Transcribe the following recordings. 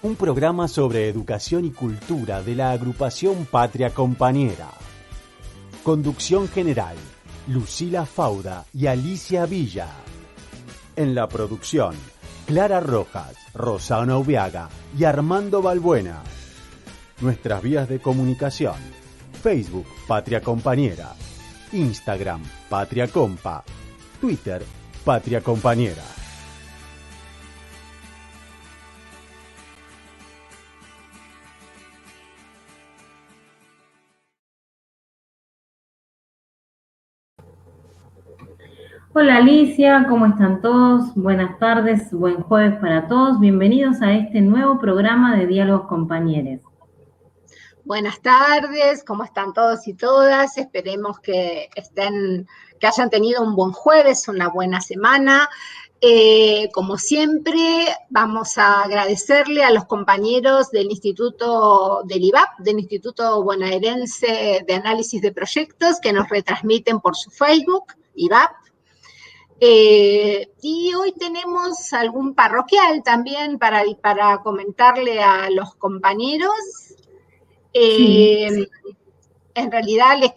un programa sobre educación y cultura de la agrupación Patria Compañera. Conducción general, Lucila Fauda y Alicia Villa. En la producción, Clara Rojas, Rosana Ubiaga y Armando Balbuena. Nuestras vías de comunicación: Facebook Patria Compañera, Instagram Patria Compa, Twitter Patria Compañera. Hola Alicia, ¿cómo están todos? Buenas tardes, buen jueves para todos. Bienvenidos a este nuevo programa de Diálogos Compañeros. Buenas tardes, ¿cómo están todos y todas? Esperemos que hayan tenido un buen jueves, una buena semana. Como siempre, vamos a agradecerle a los compañeros del Instituto del IVAP, del Instituto Bonaerense de Análisis de Proyectos, que nos retransmiten por su Facebook, IVAP. Y hoy tenemos algún parroquial también para comentarle a los compañeros. Sí. En realidad les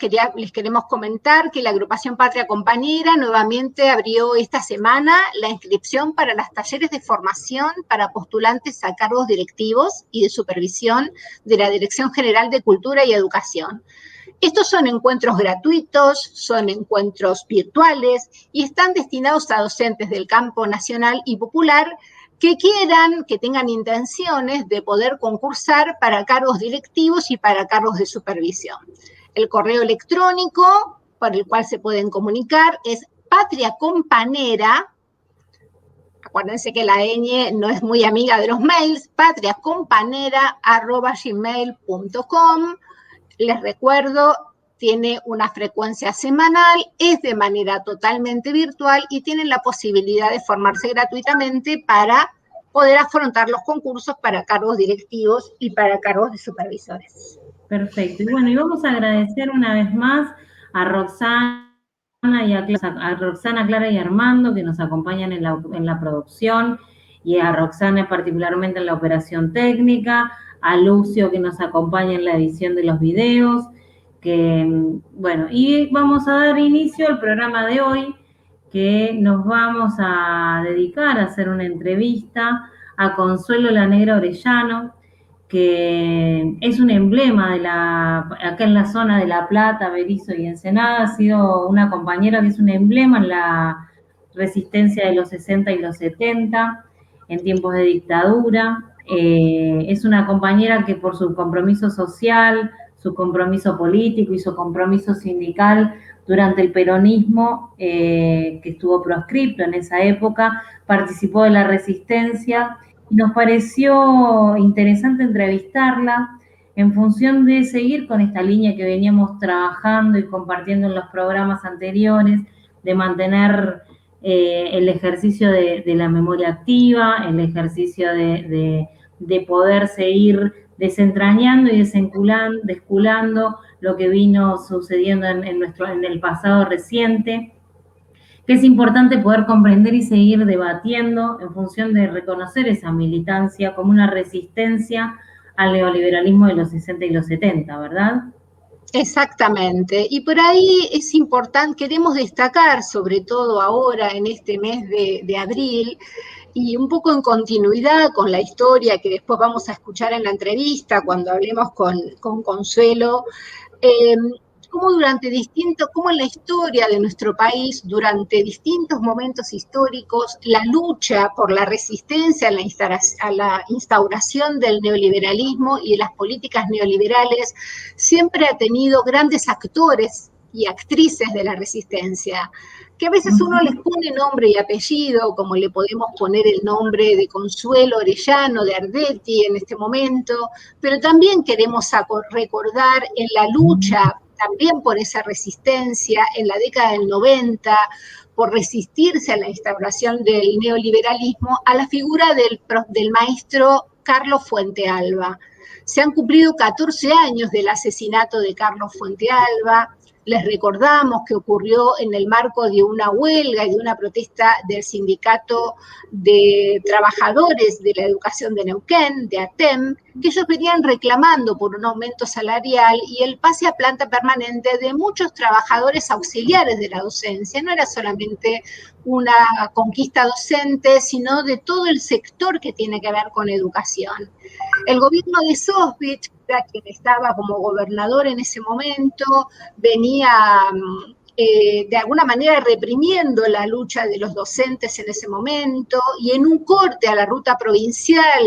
queremos comentar que la agrupación Patria Compañera nuevamente abrió esta semana la inscripción para los talleres de formación para postulantes a cargos directivos y de supervisión de la Dirección General de Cultura y Educación. Estos son encuentros gratuitos, son encuentros virtuales y están destinados a docentes del campo nacional y popular que quieran, que tengan intenciones de poder concursar para cargos directivos y para cargos de supervisión. El correo electrónico por el cual se pueden comunicar es patriacompanera, acuérdense que la ñ no es muy amiga de los mails, patriacompanera@gmail.com. Les recuerdo, tiene una frecuencia semanal, es de manera totalmente virtual y tienen la posibilidad de formarse gratuitamente para poder afrontar los concursos para cargos directivos y para cargos de supervisores. Perfecto. Y bueno, y vamos a agradecer una vez más a Roxana, Clara y Armando, que nos acompañan en la producción, y a Roxana particularmente en la operación técnica, a Lucio, que nos acompaña en la edición de los videos, y vamos a dar inicio al programa de hoy, que nos vamos a dedicar a hacer una entrevista a Consuelo La Negra Orellano, que es un emblema acá en la zona de La Plata, Berisso y Ensenada. Ha sido una compañera que es un emblema en la resistencia de los 60 y los 70, en tiempos de dictadura. Es una compañera que por su compromiso social, su compromiso político y su compromiso sindical durante el peronismo, que estuvo proscripto en esa época, participó de la resistencia. Nos pareció interesante entrevistarla en función de seguir con esta línea que veníamos trabajando y compartiendo en los programas anteriores, de mantener el ejercicio de la memoria activa, el ejercicio de poder seguir desentrañando y desculando lo que vino sucediendo en el pasado reciente, que es importante poder comprender y seguir debatiendo en función de reconocer esa militancia como una resistencia al neoliberalismo de los 60 y los 70, ¿verdad? Exactamente, y por ahí es importante, queremos destacar, sobre todo ahora en este mes de abril, y un poco en continuidad con la historia que después vamos a escuchar en la entrevista cuando hablemos con Consuelo, cómo en la historia de nuestro país, durante distintos momentos históricos, la lucha por la resistencia a la instauración del neoliberalismo y de las políticas neoliberales siempre ha tenido grandes actores y actrices de la resistencia, que a veces uno les pone nombre y apellido, como le podemos poner el nombre de Consuelo Orellano, de Ardetti en este momento, pero también queremos recordar en la lucha también por esa resistencia en la década del 90, por resistirse a la instauración del neoliberalismo, a la figura del maestro Carlos Fuentealba. Se han cumplido 14 años del asesinato de Carlos Fuentealba, Les recordamos que ocurrió en el marco de una huelga y de una protesta del Sindicato de Trabajadores de la Educación de Neuquén, de ATEM, que ellos venían reclamando por un aumento salarial y el pase a planta permanente de muchos trabajadores auxiliares de la docencia. No era solamente una conquista docente, sino de todo el sector que tiene que ver con educación. El gobierno de Sosvich, quien estaba como gobernador en ese momento, venía de alguna manera reprimiendo la lucha de los docentes en ese momento, y en un corte a la ruta provincial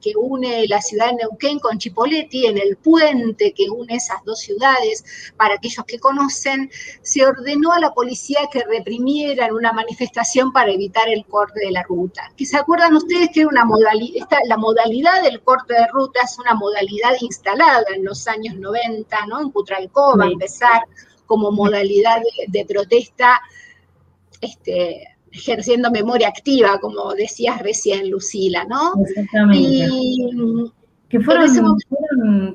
que une la ciudad de Neuquén con Chipoleti, en el puente que une esas dos ciudades, para aquellos que conocen, se ordenó a la policía que reprimieran una manifestación para evitar el corte de la ruta. ¿Que se acuerdan ustedes que era una la modalidad del corte de ruta es una modalidad instalada en los años 90, ¿no? En Cutralcó va a empezar como modalidad de protesta, ejerciendo memoria activa, como decías recién, Lucila, ¿no? Exactamente. Que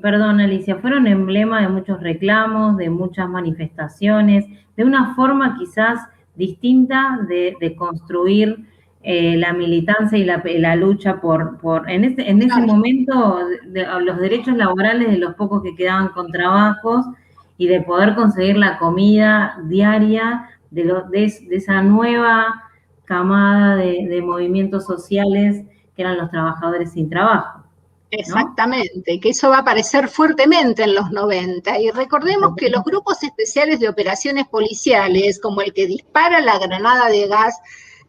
perdón, Alicia, fueron emblema de muchos reclamos, de muchas manifestaciones, de una forma quizás distinta de construir la militancia y la lucha en ese momento, los derechos laborales de los pocos que quedaban con trabajos, y de poder conseguir la comida diaria de esa nueva camada de movimientos sociales que eran los trabajadores sin trabajo, ¿no? Exactamente, que eso va a aparecer fuertemente en los 90. Y recordemos que los grupos especiales de operaciones policiales, como el que dispara la granada de gas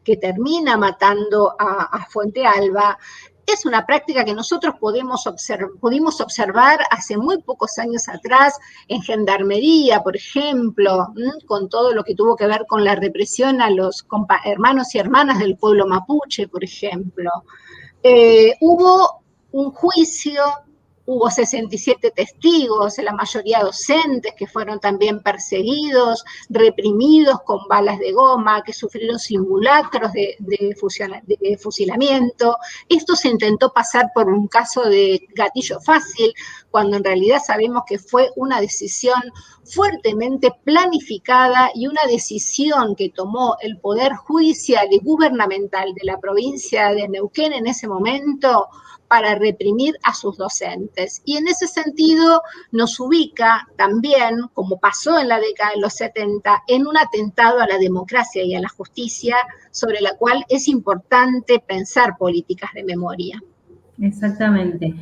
que termina matando a Fuente Alba, es una práctica que nosotros pudimos observar hace muy pocos años atrás en Gendarmería, por ejemplo, con todo lo que tuvo que ver con la represión a los hermanos y hermanas del pueblo mapuche, por ejemplo. Hubo un juicio, hubo 67 testigos, la mayoría docentes que fueron también perseguidos, reprimidos con balas de goma, que sufrieron simulacros de fusilamiento. Esto se intentó pasar por un caso de gatillo fácil, cuando en realidad sabemos que fue una decisión fuertemente planificada y una decisión que tomó el Poder Judicial y Gubernamental de la provincia de Neuquén en ese momento para reprimir a sus docentes. Y en ese sentido nos ubica también, como pasó en la década de los 70, en un atentado a la democracia y a la justicia, sobre la cual es importante pensar políticas de memoria. Exactamente.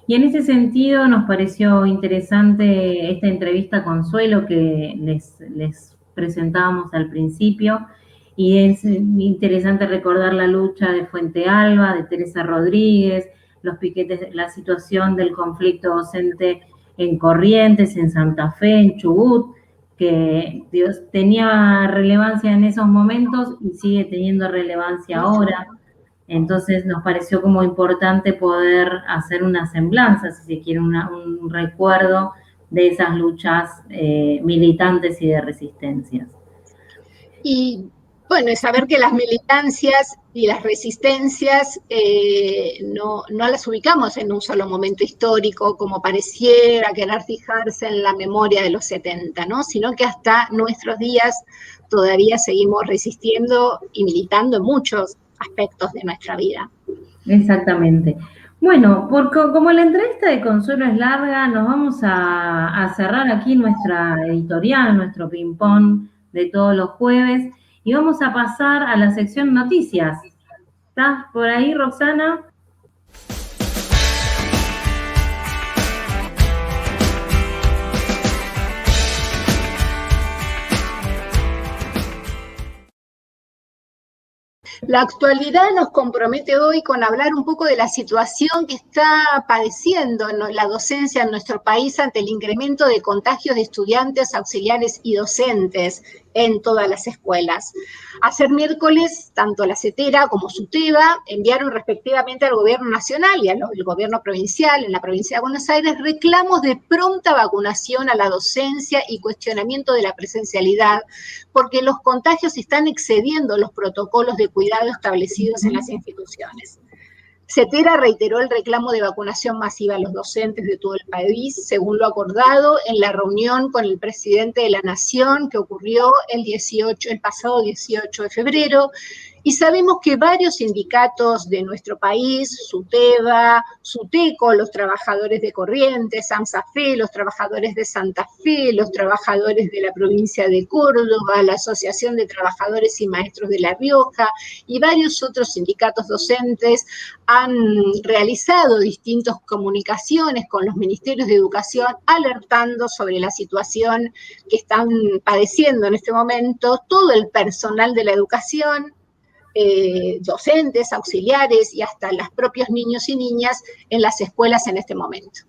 Y en ese sentido nos pareció interesante esta entrevista a Consuelo que les presentábamos al principio, y es interesante recordar la lucha de Fuente Alba, de Teresa Rodríguez, los piquetes, la situación del conflicto docente en Corrientes, en Santa Fe, en Chubut, que tenía relevancia en esos momentos y sigue teniendo relevancia ahora. Entonces nos pareció como importante poder hacer una semblanza, si se quiere, un recuerdo de esas luchas militantes y de resistencias. Y bueno, es saber que las militancias y las resistencias no las ubicamos en un solo momento histórico, como pareciera querer fijarse en la memoria de los 70, ¿no? Sino que hasta nuestros días todavía seguimos resistiendo y militando en muchos aspectos de nuestra vida. Exactamente. Bueno, como la entrevista de Consuelo es larga, nos vamos a cerrar aquí nuestra editorial, nuestro ping-pong de todos los jueves, y vamos a pasar a la sección noticias. ¿Estás por ahí, Roxana? La actualidad nos compromete hoy con hablar un poco de la situación que está padeciendo la docencia en nuestro país ante el incremento de contagios de estudiantes, auxiliares y docentes en todas las escuelas. Ayer miércoles, tanto la CETERA como SUTEBA enviaron respectivamente al Gobierno Nacional y al Gobierno Provincial, en la provincia de Buenos Aires, reclamos de pronta vacunación a la docencia y cuestionamiento de la presencialidad, porque los contagios están excediendo los protocolos de cuidado establecidos en las instituciones. CETERA reiteró el reclamo de vacunación masiva a los docentes de todo el país, según lo acordado en la reunión con el presidente de la Nación que ocurrió el pasado 18 de febrero, y sabemos que varios sindicatos de nuestro país, SUTEBA, SUTECO, los trabajadores de Corrientes, AMSAFE, los trabajadores de Santa Fe, los trabajadores de la provincia de Córdoba, la Asociación de Trabajadores y Maestros de La Rioja y varios otros sindicatos docentes han realizado distintas comunicaciones con los ministerios de educación alertando sobre la situación que están padeciendo en este momento todo el personal de la educación, docentes, auxiliares y hasta los propios niños y niñas en las escuelas en este momento.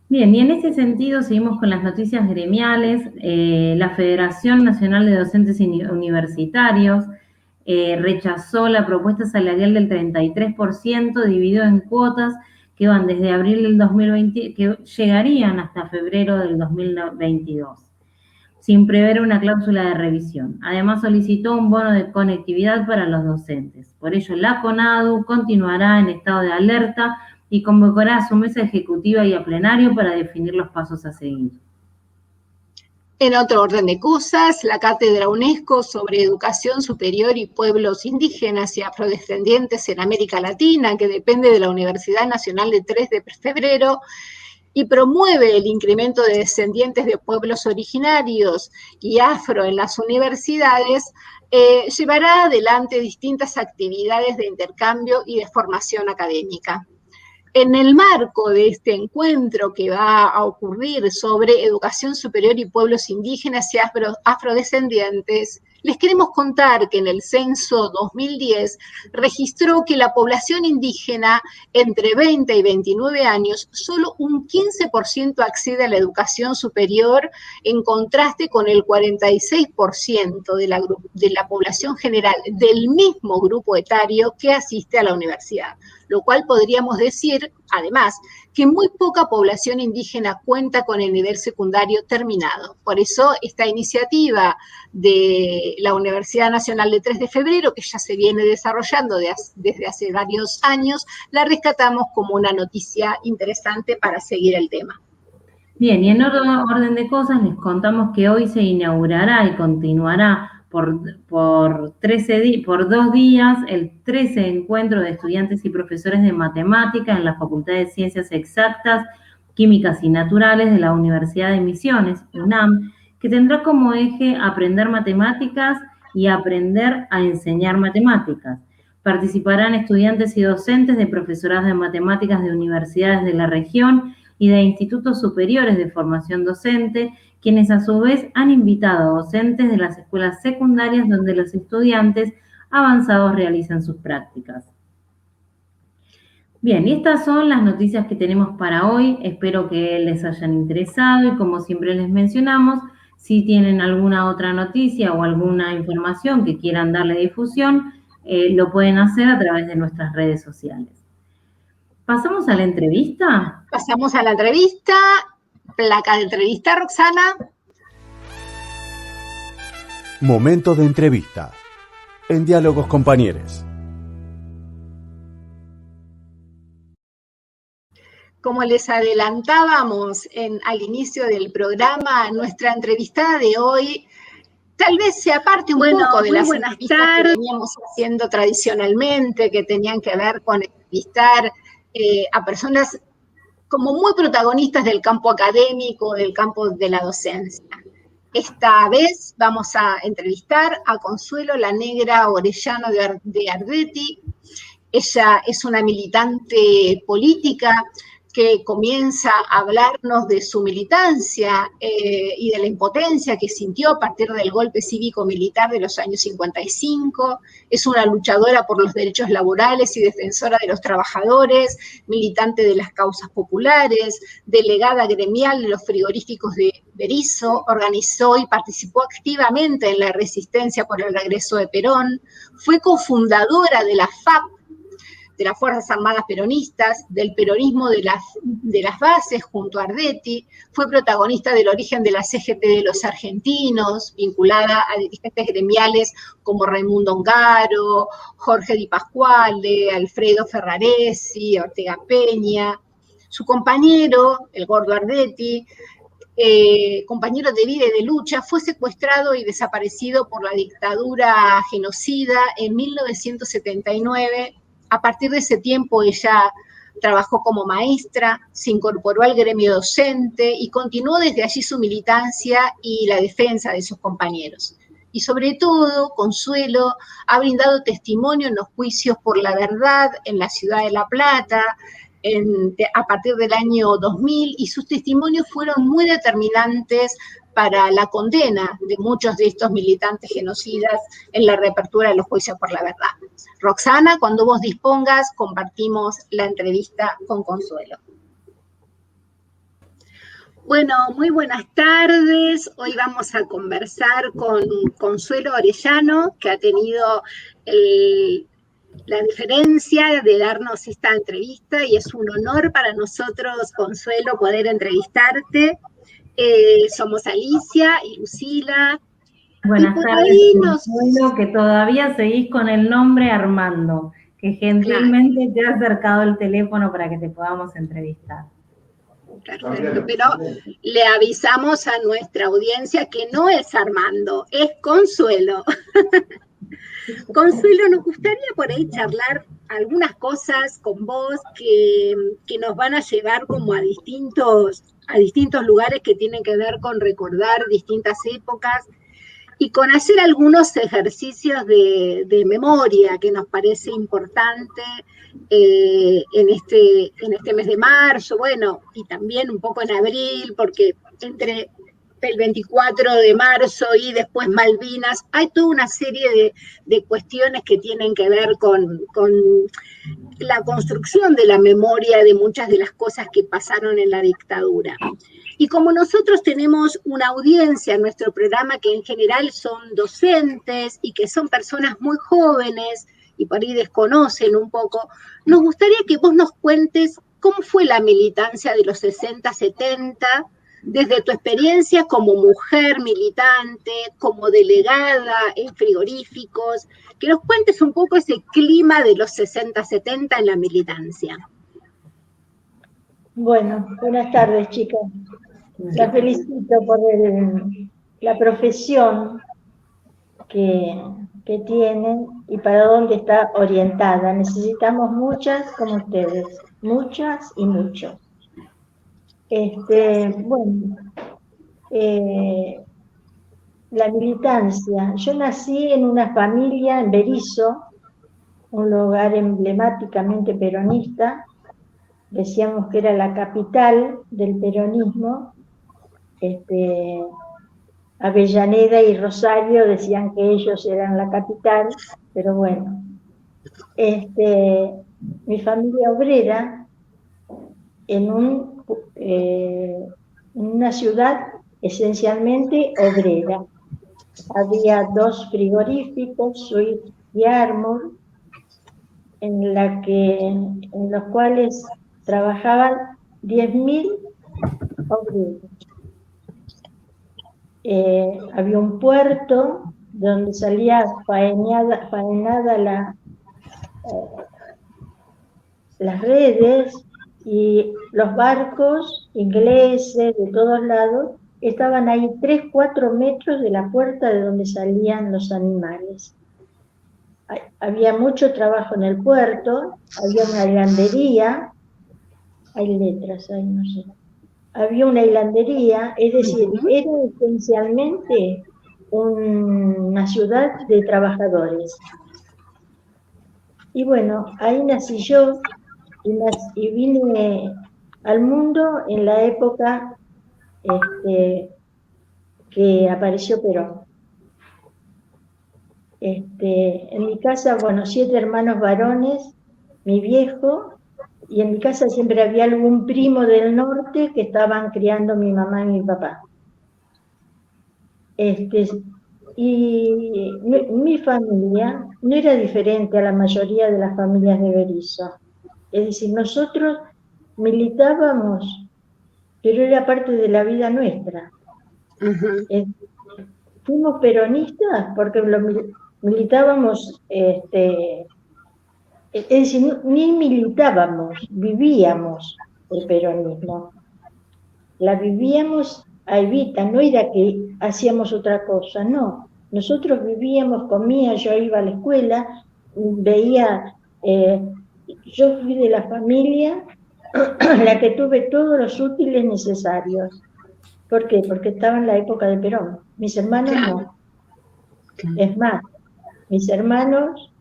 Bien, y en este sentido seguimos con las noticias gremiales. La Federación Nacional de Docentes Universitarios rechazó la propuesta salarial del 33% dividido en cuotas que van desde abril del 2020, que llegarían hasta febrero del 2022. Sin prever una cláusula de revisión. Además, solicitó un bono de conectividad para los docentes. Por ello, la CONADU continuará en estado de alerta y convocará a su mesa ejecutiva y a plenario para definir los pasos a seguir. En otro orden de cosas, la Cátedra UNESCO sobre Educación Superior y Pueblos Indígenas y Afrodescendientes en América Latina, que depende de la Universidad Nacional de 3 de febrero, y promueve el incremento de descendientes de pueblos originarios y afro en las universidades, llevará adelante distintas actividades de intercambio y de formación académica. En el marco de este encuentro que va a ocurrir sobre educación superior y pueblos indígenas y afrodescendientes, les queremos contar que en el censo 2010 registró que la población indígena entre 20 y 29 años, solo un 15% accede a la educación superior, en contraste con el 46% de la población general del mismo grupo etario que asiste a la universidad. Lo cual podríamos decir, además, que muy poca población indígena cuenta con el nivel secundario terminado. Por eso, esta iniciativa de la Universidad Nacional de 3 de febrero, que ya se viene desarrollando desde hace varios años, la rescatamos como una noticia interesante para seguir el tema. Bien, y en orden de cosas les contamos que hoy se inaugurará y continuará por 2 días el 13 encuentro de estudiantes y profesores de matemática en la Facultad de Ciencias Exactas, Químicas y Naturales de la Universidad de Misiones, UNAM, que tendrá como eje aprender matemáticas y aprender a enseñar matemáticas. Participarán estudiantes y docentes de profesorados de matemáticas de universidades de la región y de institutos superiores de formación docente, quienes a su vez han invitado a docentes de las escuelas secundarias donde los estudiantes avanzados realizan sus prácticas. Bien, y estas son las noticias que tenemos para hoy. Espero que les hayan interesado y como siempre les mencionamos, si tienen alguna otra noticia o alguna información que quieran darle difusión, lo pueden hacer a través de nuestras redes sociales. ¿Pasamos a la entrevista? Pasamos a la entrevista. Placa de entrevista, Roxana. Momento de entrevista. En Diálogos Compañeros. Como les adelantábamos al inicio del programa, nuestra entrevistada de hoy tal vez se aparte un poco de las entrevistas que veníamos haciendo tradicionalmente, que tenían que ver con entrevistar a personas como muy protagonistas del campo académico, del campo de la docencia. Esta vez vamos a entrevistar a Consuelo La Negra Orellano de Ardetti. Ella es una militante política que comienza a hablarnos de su militancia y de la impotencia que sintió a partir del golpe cívico-militar de los años 55. Es una luchadora por los derechos laborales y defensora de los trabajadores, militante de las causas populares, delegada gremial de los frigoríficos de Berisso, organizó y participó activamente en la resistencia por el regreso de Perón, fue cofundadora de la FAP, de las Fuerzas Armadas Peronistas, del peronismo de las bases junto a Ardetti, fue protagonista del origen de la CGT de los argentinos, vinculada a dirigentes gremiales como Raimundo Ongaro, Jorge Di Pasquale, Alfredo Ferraresi, Ortega Peña. Su compañero, el gordo Ardetti, compañero de vida y de lucha, fue secuestrado y desaparecido por la dictadura genocida en 1979. A partir de ese tiempo ella trabajó como maestra, se incorporó al gremio docente y continuó desde allí su militancia y la defensa de sus compañeros. Y sobre todo, Consuelo ha brindado testimonio en los juicios por la verdad en la ciudad de La Plata, a partir del año 2000, y sus testimonios fueron muy determinantes para la condena de muchos de estos militantes genocidas en la reapertura de los juicios por la verdad. Roxana, cuando vos dispongas, compartimos la entrevista con Consuelo. Bueno, muy buenas tardes. Hoy vamos a conversar con Consuelo Orellano, que ha tenido la diferencia de darnos esta entrevista, y es un honor para nosotros, Consuelo, poder entrevistarte. Somos Alicia y Lucila. Buenas tardes, Consuelo, que todavía seguís con el nombre Armando, que gentilmente te ha acercado el teléfono para que te podamos entrevistar. Perfecto, pero le avisamos a nuestra audiencia que no es Armando, es Consuelo. Consuelo, nos gustaría por ahí charlar algunas cosas con vos que nos van a llevar como a distintos lugares que tienen que ver con recordar distintas épocas y con hacer algunos ejercicios de memoria que nos parece importante en este mes de marzo, bueno, y también un poco en abril, porque entre el 24 de marzo y después Malvinas, hay toda una serie de cuestiones que tienen que ver con la construcción de la memoria de muchas de las cosas que pasaron en la dictadura. Y como nosotros tenemos una audiencia en nuestro programa que en general son docentes y que son personas muy jóvenes y por ahí desconocen un poco, nos gustaría que vos nos cuentes cómo fue la militancia de los 60, 70, desde tu experiencia como mujer militante, como delegada en frigoríficos, que nos cuentes un poco ese clima de los 60, 70 en la militancia. Bueno, buenas tardes, chicas. La felicito por la profesión que tienen y para dónde está orientada. Necesitamos muchas como ustedes, muchas y muchos. Bueno, la militancia. Yo nací en una familia en Berisso, un lugar emblemáticamente peronista. Decíamos que era la capital del peronismo. Avellaneda y Rosario decían que ellos eran la capital, pero bueno. Mi familia obrera en una ciudad esencialmente obrera. Había 2 frigoríficos, Swift y Armour, en los cuales trabajaban 10.000 obreros. Había un puerto donde salía faenada las redes, y los barcos ingleses de todos lados estaban ahí 3-4 metros de la puerta de donde salían los animales. Había mucho trabajo en el puerto, había una hilandería, hay letras ahí, no sé. Había una hilandería, es decir, era esencialmente una ciudad de trabajadores. Y bueno, ahí nací yo y vine al mundo en la época que apareció Perón. En mi casa, bueno, 7 hermanos varones, mi viejo, y en mi casa siempre había algún primo del norte que estaban criando mi mamá y mi papá. Y mi familia no era diferente a la mayoría de las familias de Berisso. Es decir, nosotros militábamos, pero era parte de la vida nuestra. Fuimos peronistas porque militábamos, es decir, ni militábamos, vivíamos el peronismo. La vivíamos a Evita, no era que hacíamos otra cosa, no. Nosotros vivíamos, comía, yo iba a la escuela, veía, yo fui de la familia la que tuve todos los útiles necesarios. ¿Por qué? Porque estaba en la época de Perón. Mis hermanos no. Es más, mis hermanos,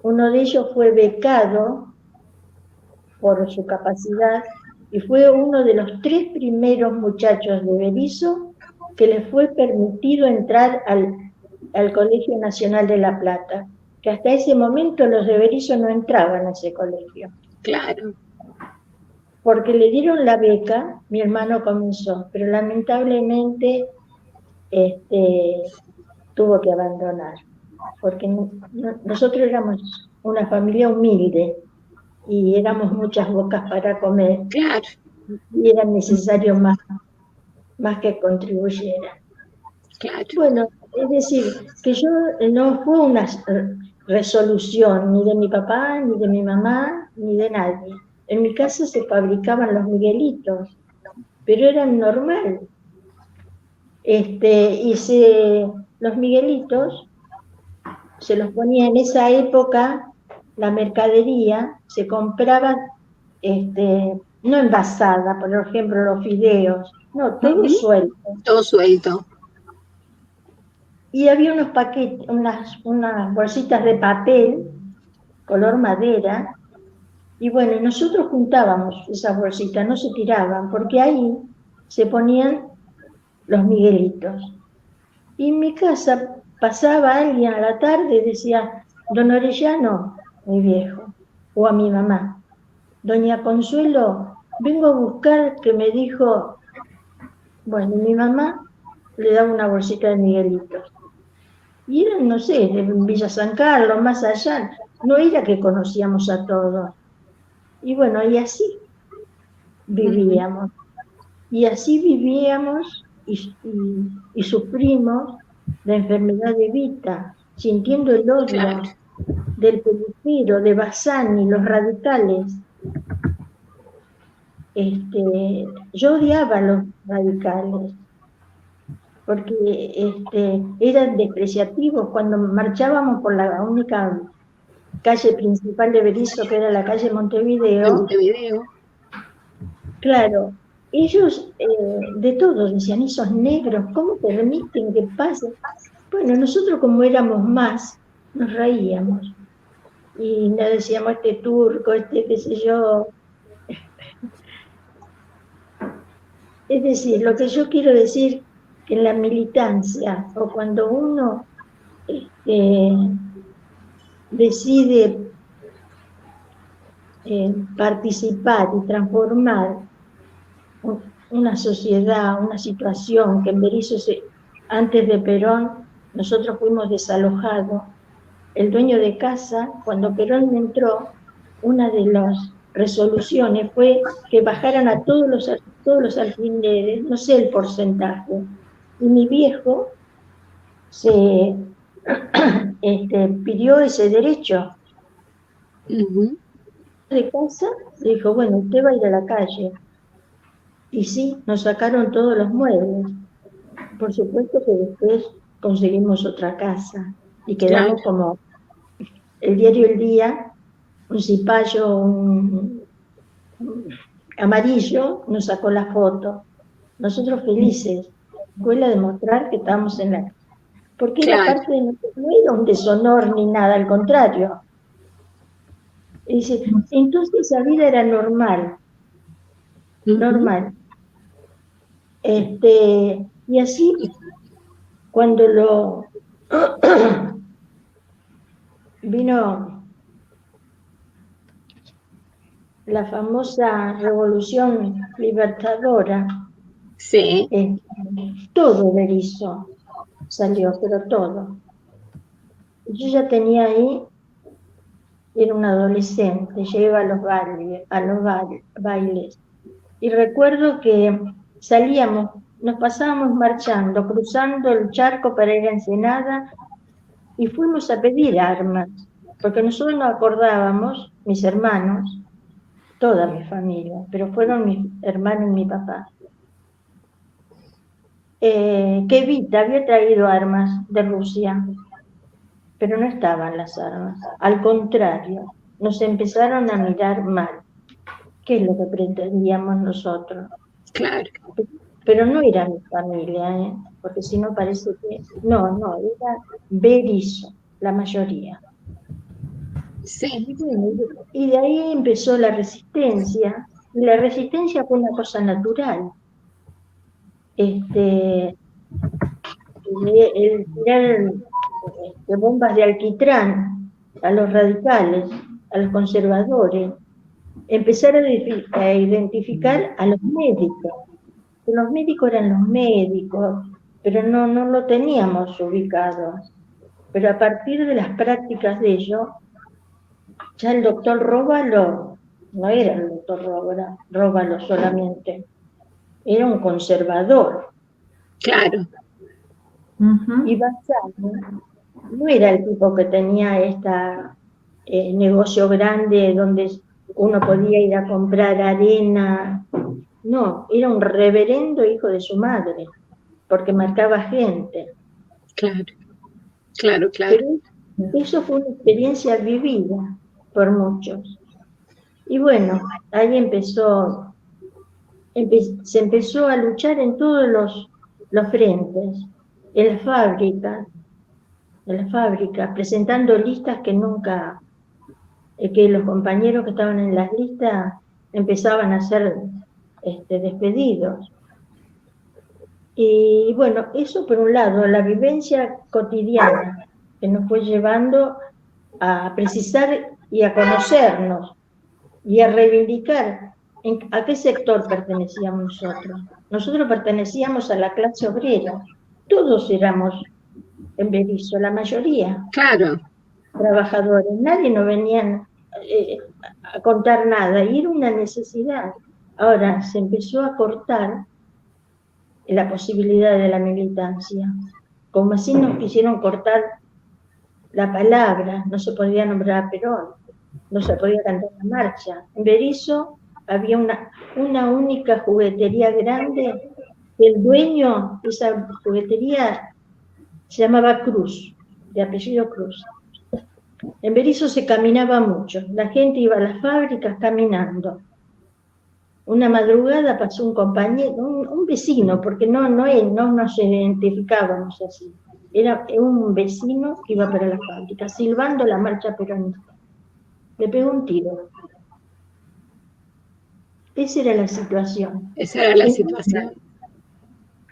uno de ellos fue becado por su capacidad y fue uno de los 3 primeros muchachos de Berisso que le fue permitido entrar al Colegio Nacional de La Plata, que hasta ese momento los de Berisso no entraban a ese colegio. Claro. Porque le dieron la beca, mi hermano comenzó, pero lamentablemente tuvo que abandonar, porque nosotros éramos una familia humilde y éramos muchas bocas para comer, claro, y era necesario más que contribuyera. Claro. Bueno, es decir, que yo no fue una resolución ni de mi papá, ni de mi mamá, ni de nadie. En mi casa se fabricaban los miguelitos, pero eran normal. Los miguelitos se los ponía en esa época, la mercadería se compraba no envasada, por ejemplo los fideos, no, todo suelto. Todo suelto. Y había unos paquetes, unas bolsitas de papel, color madera, y bueno, nosotros juntábamos esas bolsitas, no se tiraban, porque ahí se ponían los miguelitos. Y en mi casa pasaba alguien a la tarde y decía, don Orellano, mi viejo, o a mi mamá, doña Consuelo, vengo a buscar que me dijo, bueno, mi mamá le daba una bolsita de miguelitos. Y eran, no sé, de Villa San Carlos, más allá, no era que conocíamos a todos. Y bueno, y así vivíamos. Y así vivíamos y sufrimos la enfermedad de Evita, sintiendo el odio Claro. del Pellicero, de Bassani, los radicales. Yo odiaba a los radicales, porque eran despreciativos. Cuando marchábamos por la única calle principal de Berisso, que era la calle Montevideo, claro, ellos de todos decían, esos negros, ¿cómo permiten que pasen? Bueno, nosotros como éramos más, nos reíamos. Y nos decíamos, turco, qué sé yo. Es decir, lo que yo quiero decir, que en la militancia, o cuando uno decide participar y transformar una sociedad, una situación, que en Berisso, antes de Perón, nosotros fuimos desalojados. El dueño de casa, cuando Perón entró, una de las resoluciones fue que bajaran a todos los alquileres, no sé el porcentaje. Y mi viejo se pidió ese derecho. De casa le dijo, bueno, usted va a ir a la calle. Y sí, nos sacaron todos los muebles. Por supuesto que después conseguimos otra casa y quedamos como el diario El Día, un cipayo, un amarillo, nos sacó la foto. Nosotros felices, fue la demostrar que estábamos en la... Porque era parte de nosotros, no era un deshonor ni nada, al contrario. Y dice, entonces esa vida era normal, normal. Y así, cuando vino la famosa Revolución Libertadora, sí. Todo Berisso salió, pero todo. Yo ya tenía ahí, era una adolescente, ya iba a los bailes. Y recuerdo que salíamos, nos pasábamos marchando, cruzando el charco para ir a Ensenada, y fuimos a pedir armas, porque nosotros nos acordábamos, mis hermanos, toda mi familia, pero fueron mis hermanos y mi papá, que Evita había traído armas de Rusia, pero no estaban las armas. Al contrario, nos empezaron a mirar mal. ¿Qué es lo que pretendíamos nosotros? Claro. Pero no era mi familia, porque si no parece que... No, era Berisso, la mayoría. Sí. Y de ahí empezó la resistencia, y la resistencia fue una cosa natural. El tirar bombas de alquitrán a los radicales, a los conservadores, empezar a identificar a los médicos. Los médicos eran los médicos, pero no lo teníamos ubicado. Pero a partir de las prácticas de ellos, ya el doctor Róbalo no era el doctor Róbalo solamente, era un conservador. Claro. Y Bassano no era el tipo que tenía negocio grande donde uno podía ir a comprar arena. No, era un reverendo hijo de su madre, porque marcaba gente. Claro. Pero eso fue una experiencia vivida por muchos. Y bueno, ahí se empezó a luchar en todos los frentes, en la fábrica, presentando listas que nunca, que los compañeros que estaban en las listas empezaban a ser despedidos. Y bueno, eso por un lado, la vivencia cotidiana que nos fue llevando a precisar y a conocernos y a reivindicar a qué sector pertenecíamos nosotros. Nosotros pertenecíamos a la clase obrera, todos éramos en Berisso, la mayoría. Claro. Trabajadores, nadie nos venían a contar nada, y era una necesidad. Ahora se empezó a cortar la posibilidad de la militancia, como así nos quisieron cortar la palabra, no se podía nombrar a Perón, no se podía cantar la marcha. En Berisso había una única juguetería grande, que el dueño de esa juguetería se llamaba Cruz, de apellido Cruz. En Berisso se caminaba mucho, la gente iba a las fábricas caminando. Una madrugada pasó un compañero, un vecino, porque no nos identificábamos así. Era un vecino que iba para la fábrica, silbando la marcha peronista. Le pegó un tiro. Esa era la situación.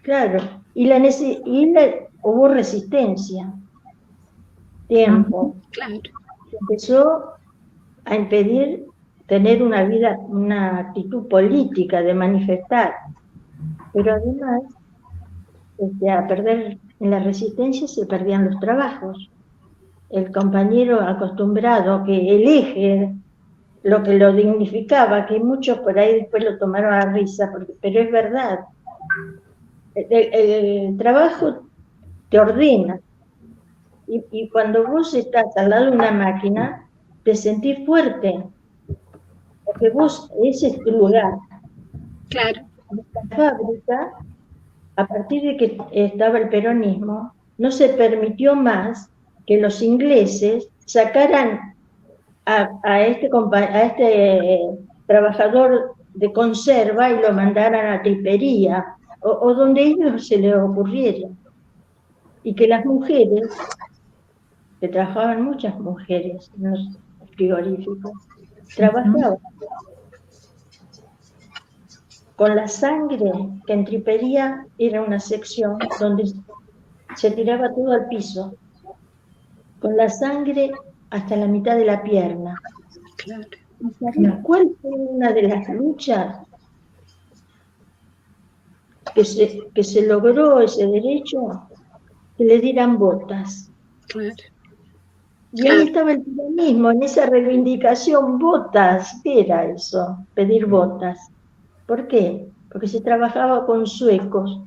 Claro, hubo resistencia. Tiempo. Claro. Empezó a impedir tener una actitud política de manifestar, pero además, a perder en la resistencia se perdían los trabajos. El compañero acostumbrado que elige lo que lo dignificaba, que muchos por ahí después lo tomaron a risa, pero es verdad. El trabajo te ordena, y cuando vos estás al lado de una máquina, te sentís fuerte, porque ese es tu lugar. Claro. En la fábrica, a partir de que estaba el peronismo, no se permitió más que los ingleses sacaran a este trabajador de conserva y lo mandaran a tripería, o donde ellos se les ocurriera. Y que las mujeres, que trabajaban muchas mujeres en los frigoríficos, trabajaban con la sangre, que en tripería era una sección donde se tiraba todo al piso, con la sangre hasta la mitad de la pierna. Claro. ¿Sabes cuál fue una de las luchas que se logró ese derecho? que le dieran botas. Claro. Y ahí estaba el peronismo, en esa reivindicación, botas. ¿Qué era eso? Pedir botas. ¿Por qué? Porque se trabajaba con suecos,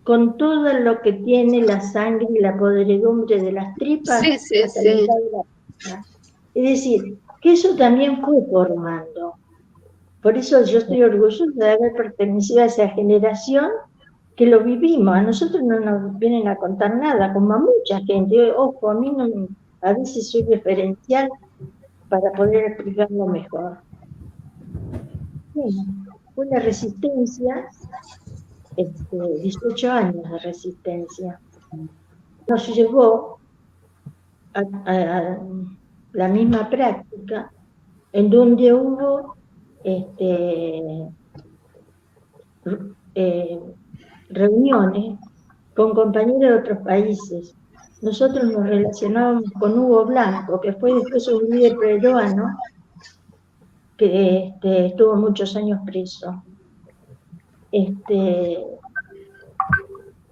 con todo lo que tiene la sangre y la podredumbre de las tripas Sí, sí, hasta sí. la mitad de la pierna. Es decir, que eso también fue formando. Por eso yo estoy orgullosa de haber pertenecido a esa generación que lo vivimos. A nosotros no nos vienen a contar nada, como a mucha gente. Ojo, a mí no, a veces soy referencial para poder explicarlo mejor. Bueno, fue la resistencia, 18 años de resistencia. Nos llevó a la misma práctica, en donde hubo reuniones con compañeros de otros países. Nosotros nos relacionábamos con Hugo Blanco, que fue después un líder peruano que estuvo muchos años preso.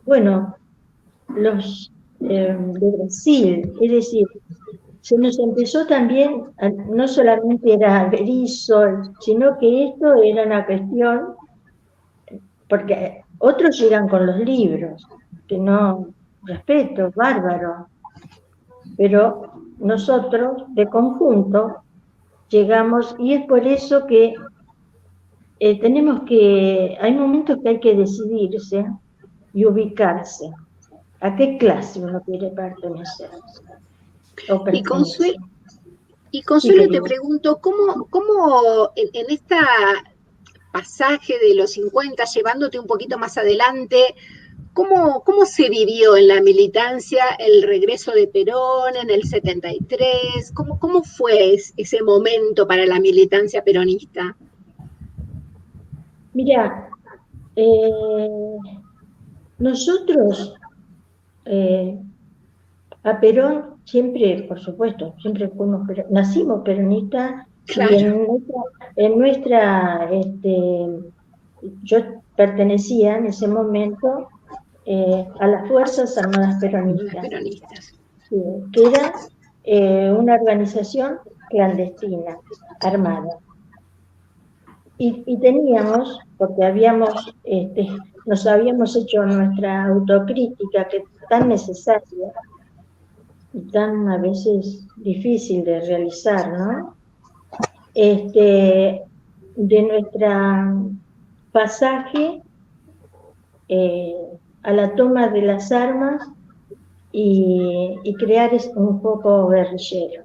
Bueno, los de Brasil, es decir, se nos empezó también, no solamente era Berisso, sino que esto era una cuestión, porque otros llegan con los libros, que no respeto, bárbaro, pero nosotros de conjunto llegamos, y es por eso que hay momentos que hay que decidirse y ubicarse. ¿A qué clase uno quiere pertenecer? Y Consuelo, te pregunto, ¿cómo en este pasaje de los 50, llevándote un poquito más adelante, ¿cómo se vivió en la militancia el regreso de Perón en el 73? ¿Cómo fue ese momento para la militancia peronista? Mira, nosotros a Perón siempre, por supuesto, siempre fuimos, nacimos peronistas. Claro. Y en nuestra yo pertenecía en ese momento a las Fuerzas Armadas Peronistas, sí, que era una organización clandestina, armada. Y teníamos, porque nos habíamos hecho nuestra autocrítica, que es tan necesaria y tan a veces difícil de realizar, ¿no? De nuestro pasaje a la toma de las armas y crear un foco guerrillero.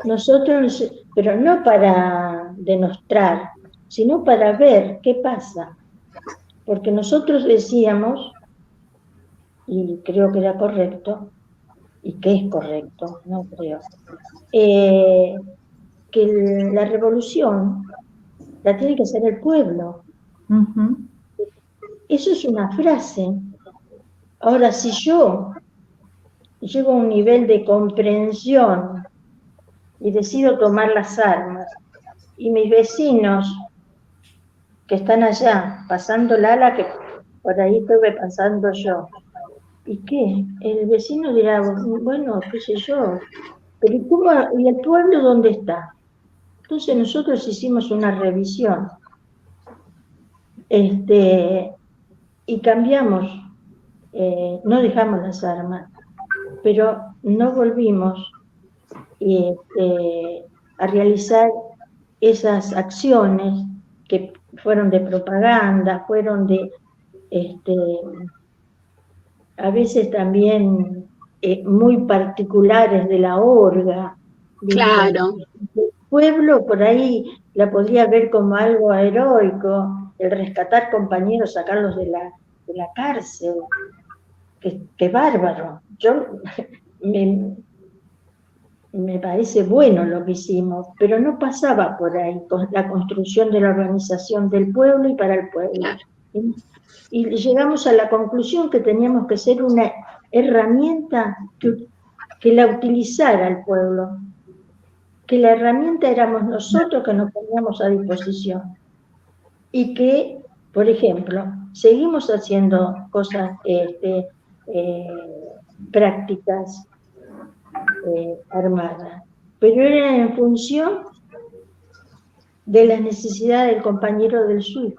Nosotros, pero no para denostar, sino para ver qué pasa. Porque nosotros decíamos, y creo que era correcto, y que es correcto, no creo, que la revolución la tiene que hacer el pueblo. Uh-huh. Eso es una frase. Ahora, si yo llego a un nivel de comprensión y decido tomar las armas, y mis vecinos que están allá, pasando la ala que por ahí estuve pasando yo, ¿y qué? El vecino dirá, bueno, qué sé yo, pero ¿y el pueblo dónde está? Entonces nosotros hicimos una revisión, y cambiamos, no dejamos las armas, pero no volvimos a realizar esas acciones que fueron de propaganda, fueron de, a veces también muy particulares de la orga. Claro. El pueblo por ahí la podría ver como algo heroico, el rescatar compañeros, sacarlos de la cárcel. Qué bárbaro. Yo me parece bueno lo que hicimos, pero no pasaba por ahí con la construcción de la organización del pueblo y para el pueblo. Claro. Y llegamos a la conclusión que teníamos que ser una herramienta que la utilizara el pueblo, que la herramienta éramos nosotros que nos poníamos a disposición y que, por ejemplo, seguimos haciendo cosas prácticas armadas, pero eran en función de la necesidad del compañero del sur,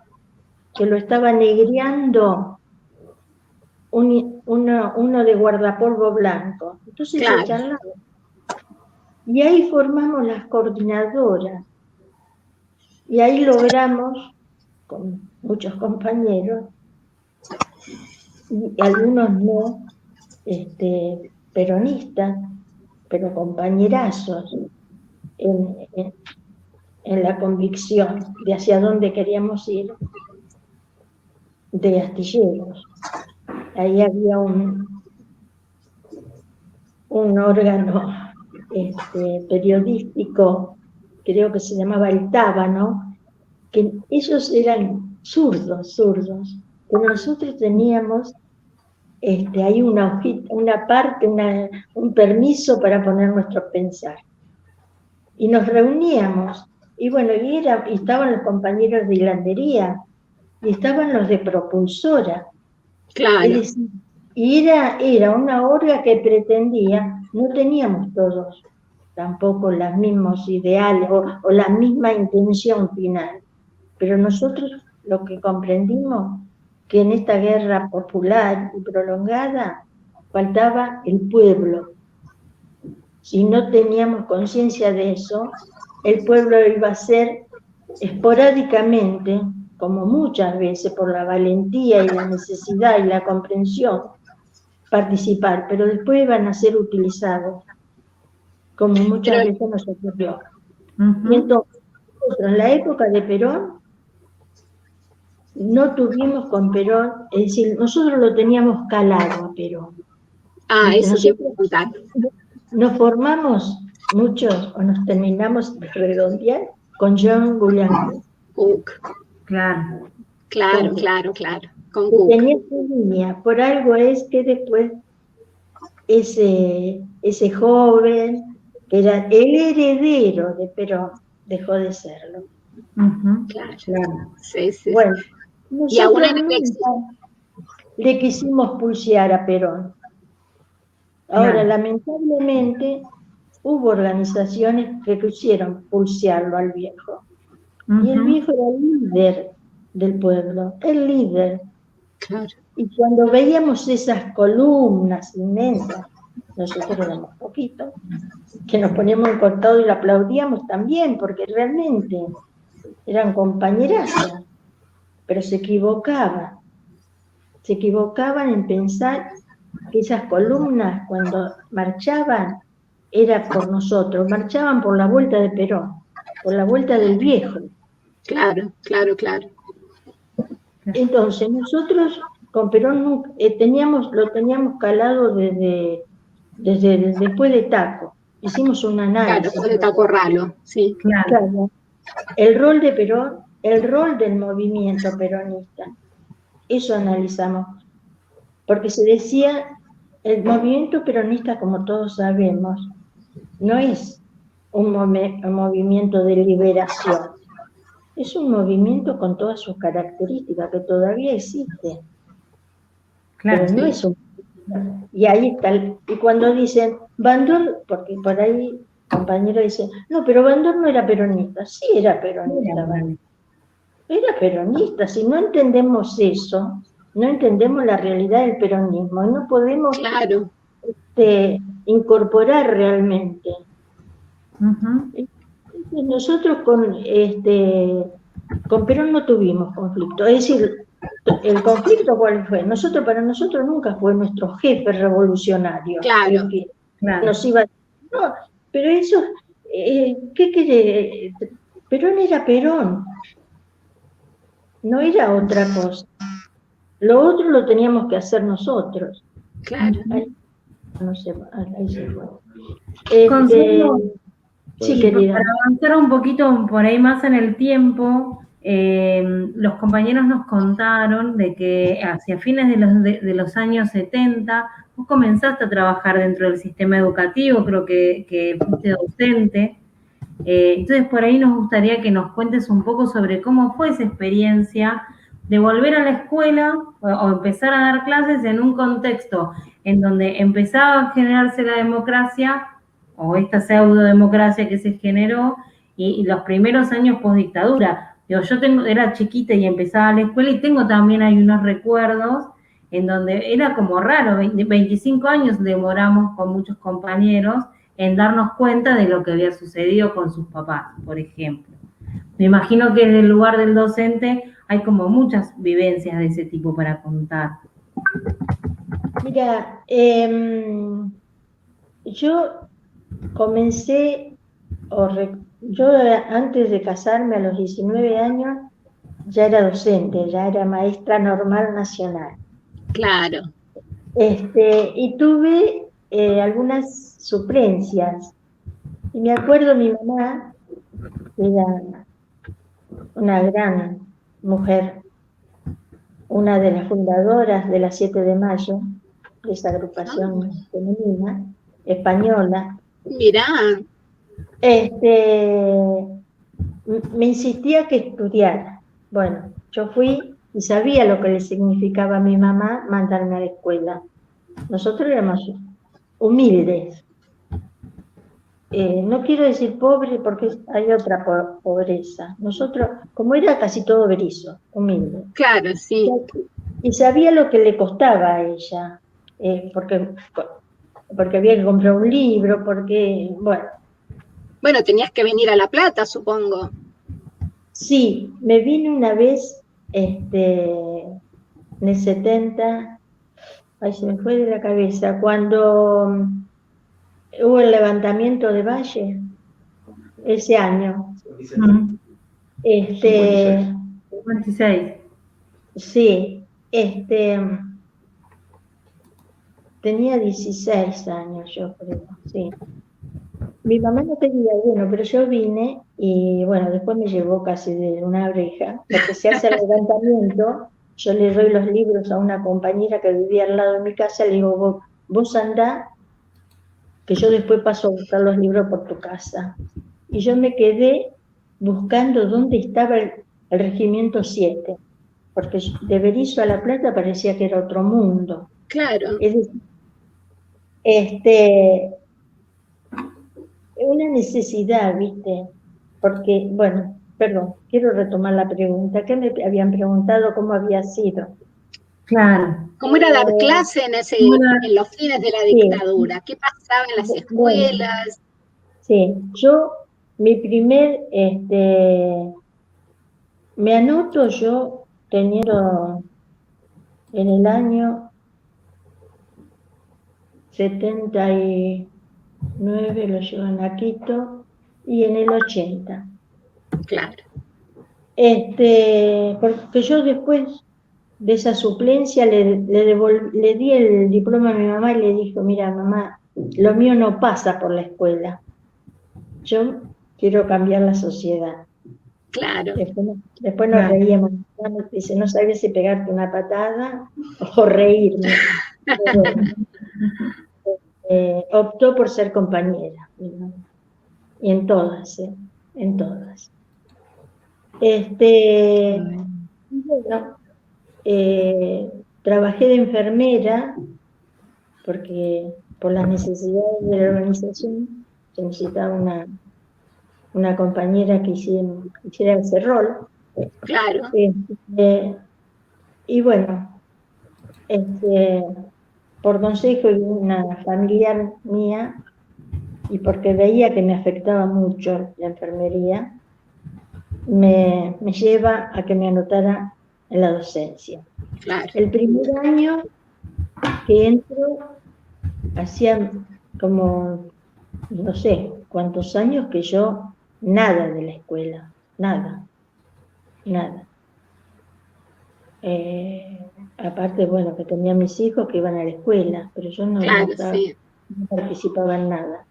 que lo estaba negreando uno de guardapolvo blanco. Entonces Claro. se charlaba. Y ahí formamos las coordinadoras. Y ahí logramos, con muchos compañeros, y algunos no peronistas, pero compañerazos, en la convicción de hacia dónde queríamos ir, de astilleros. Ahí había un órgano periodístico, creo que se llamaba El Tábano, que ellos eran zurdos, pero nosotros teníamos ahí una parte, un permiso para poner nuestro pensar. Y nos reuníamos, y bueno, y estaban los compañeros de hilandería, y estaban los de propulsora. Claro. Es decir, y era una orga que pretendía, no teníamos todos tampoco los mismos ideales o la misma intención final, pero nosotros lo que comprendimos que en esta guerra popular y prolongada faltaba el pueblo. Si no teníamos conciencia de eso, el pueblo iba a ser esporádicamente, como muchas veces por la valentía y la necesidad y la comprensión, participar, pero después iban a ser utilizados, como muchas veces nos ocurrió. Y entonces, nosotros en la época de Perón, no tuvimos con Perón, es decir, nosotros lo teníamos calado a Perón. Eso te iba a contar. Nos formamos muchos, o nos terminamos de redondear, con John William Cook. Claro. Con Cook. Tenía su línea, por algo es que después ese joven, que era el heredero de Perón, dejó de serlo. Claro. Sí. Bueno, Y aún nosotros le quisimos pulsear a Perón. Ahora, lamentablemente, hubo organizaciones que quisieron pulsearlo al viejo. Y el viejo era el líder del pueblo, el líder. Claro. Y cuando veíamos esas columnas inmensas, nosotros éramos poquitos, que nos poníamos en contado y lo aplaudíamos también, porque realmente eran compañerazos, pero se equivocaban en pensar que esas columnas cuando marchaban era por nosotros, marchaban por la vuelta de Perón, por la vuelta del viejo. Claro. Entonces nosotros con Perón lo teníamos calado desde después de Taco. Hicimos un análisis. Claro, de Taco Ralo, sí. Claro. El rol de Perón, el rol del movimiento peronista. Eso analizamos. Porque se decía, el movimiento peronista, como todos sabemos, no es un movimiento de liberación. Es un movimiento con todas sus características, que todavía existe. Claro, pero no es un... Y ahí está, y cuando dicen, Bandor, porque por ahí compañero dice, no, pero Bandor no era peronista. Sí, era peronista. Era peronista. Si no entendemos eso, no entendemos la realidad del peronismo y no podemos incorporar realmente. Nosotros con Perón no tuvimos conflicto. Es decir, ¿el conflicto cuál fue? Para nosotros nunca fue nuestro jefe revolucionario. Claro. Que nos iba a... No, pero eso, ¿qué quiere? Perón era Perón. No era otra cosa. Lo otro lo teníamos que hacer nosotros. Claro. Ahí se fue. Consuelo, sí, querida. Para avanzar un poquito por ahí más en el tiempo, los compañeros nos contaron de que hacia fines de los años 70 vos comenzaste a trabajar dentro del sistema educativo, creo que fuiste docente. Entonces por ahí nos gustaría que nos cuentes un poco sobre cómo fue esa experiencia de volver a la escuela o empezar a dar clases en un contexto en donde empezaba a generarse la democracia o esta pseudo-democracia que se generó y los primeros años post-dictadura. Yo era chiquita y empezaba la escuela y tengo también hay unos recuerdos en donde era como raro, 25 años demoramos con muchos compañeros en darnos cuenta de lo que había sucedido con sus papás, por ejemplo. Me imagino que desde el lugar del docente hay como muchas vivencias de ese tipo para contar. Mira, yo comencé, yo antes de casarme a los 19 años ya era docente, ya era maestra normal nacional. Claro. Y tuve algunas suplencias. Y me acuerdo mi mamá, era una gran mujer, una de las fundadoras de la 7 de Mayo, de esa agrupación femenina, española. Mirá. Me insistía que estudiara. Bueno, yo fui y sabía lo que le significaba a mi mamá mandarme a la escuela. Nosotros éramos humildes. No quiero decir pobre porque hay otra pobreza. Nosotros, como era casi todo Berisso, humilde. Claro, sí. Y sabía lo que le costaba a ella, porque había que comprar un libro, porque, bueno. Bueno, tenías que venir a La Plata, supongo. Sí, me vine una vez, en el 70, ay, se me fue de la cabeza, cuando hubo el levantamiento de Valle, ese año. 56. Sí, tenía 16 años, yo creo, sí. Mi mamá no tenía bueno, pero yo vine y bueno, después me llevó casi de una oreja, porque se hace el levantamiento, yo le doy los libros a una compañera que vivía al lado de mi casa, le digo, vos andá, que yo después paso a buscar los libros por tu casa. Y yo me quedé buscando dónde estaba el regimiento 7, porque de Berisso a La Plata parecía que era otro mundo. Claro. Es decir, una necesidad, ¿viste? Porque, bueno, perdón, quiero retomar la pregunta. ¿Qué me habían preguntado? ¿Cómo había sido? Claro. ¿Cómo era dar clase en los fines de la dictadura? ¿Qué pasaba en las escuelas? Sí, mi primer, me anoto yo teniendo en el año 79 lo llevan a Quito y en el 80. Claro. Porque yo después de esa suplencia le di el diploma a mi mamá y le dijo, mira mamá, lo mío no pasa por la escuela, yo quiero cambiar la sociedad. Claro. Después nos reíamos, dice, no sabía si pegarte una patada o reírme. Optó por ser compañera, ¿no? Y en todas, en todas. Bueno, trabajé de enfermera porque por las necesidades de la organización se necesitaba una compañera que hiciera ese rol. Claro. Y bueno, por consejo de una familiar mía y porque veía que me afectaba mucho la enfermería, me lleva a que me anotara en la docencia. Claro. El primer año que entro, hacía como, no sé cuántos años que yo, nada de la escuela, nada. Aparte, bueno, que tenía mis hijos que iban a la escuela, pero yo no participaba en nada.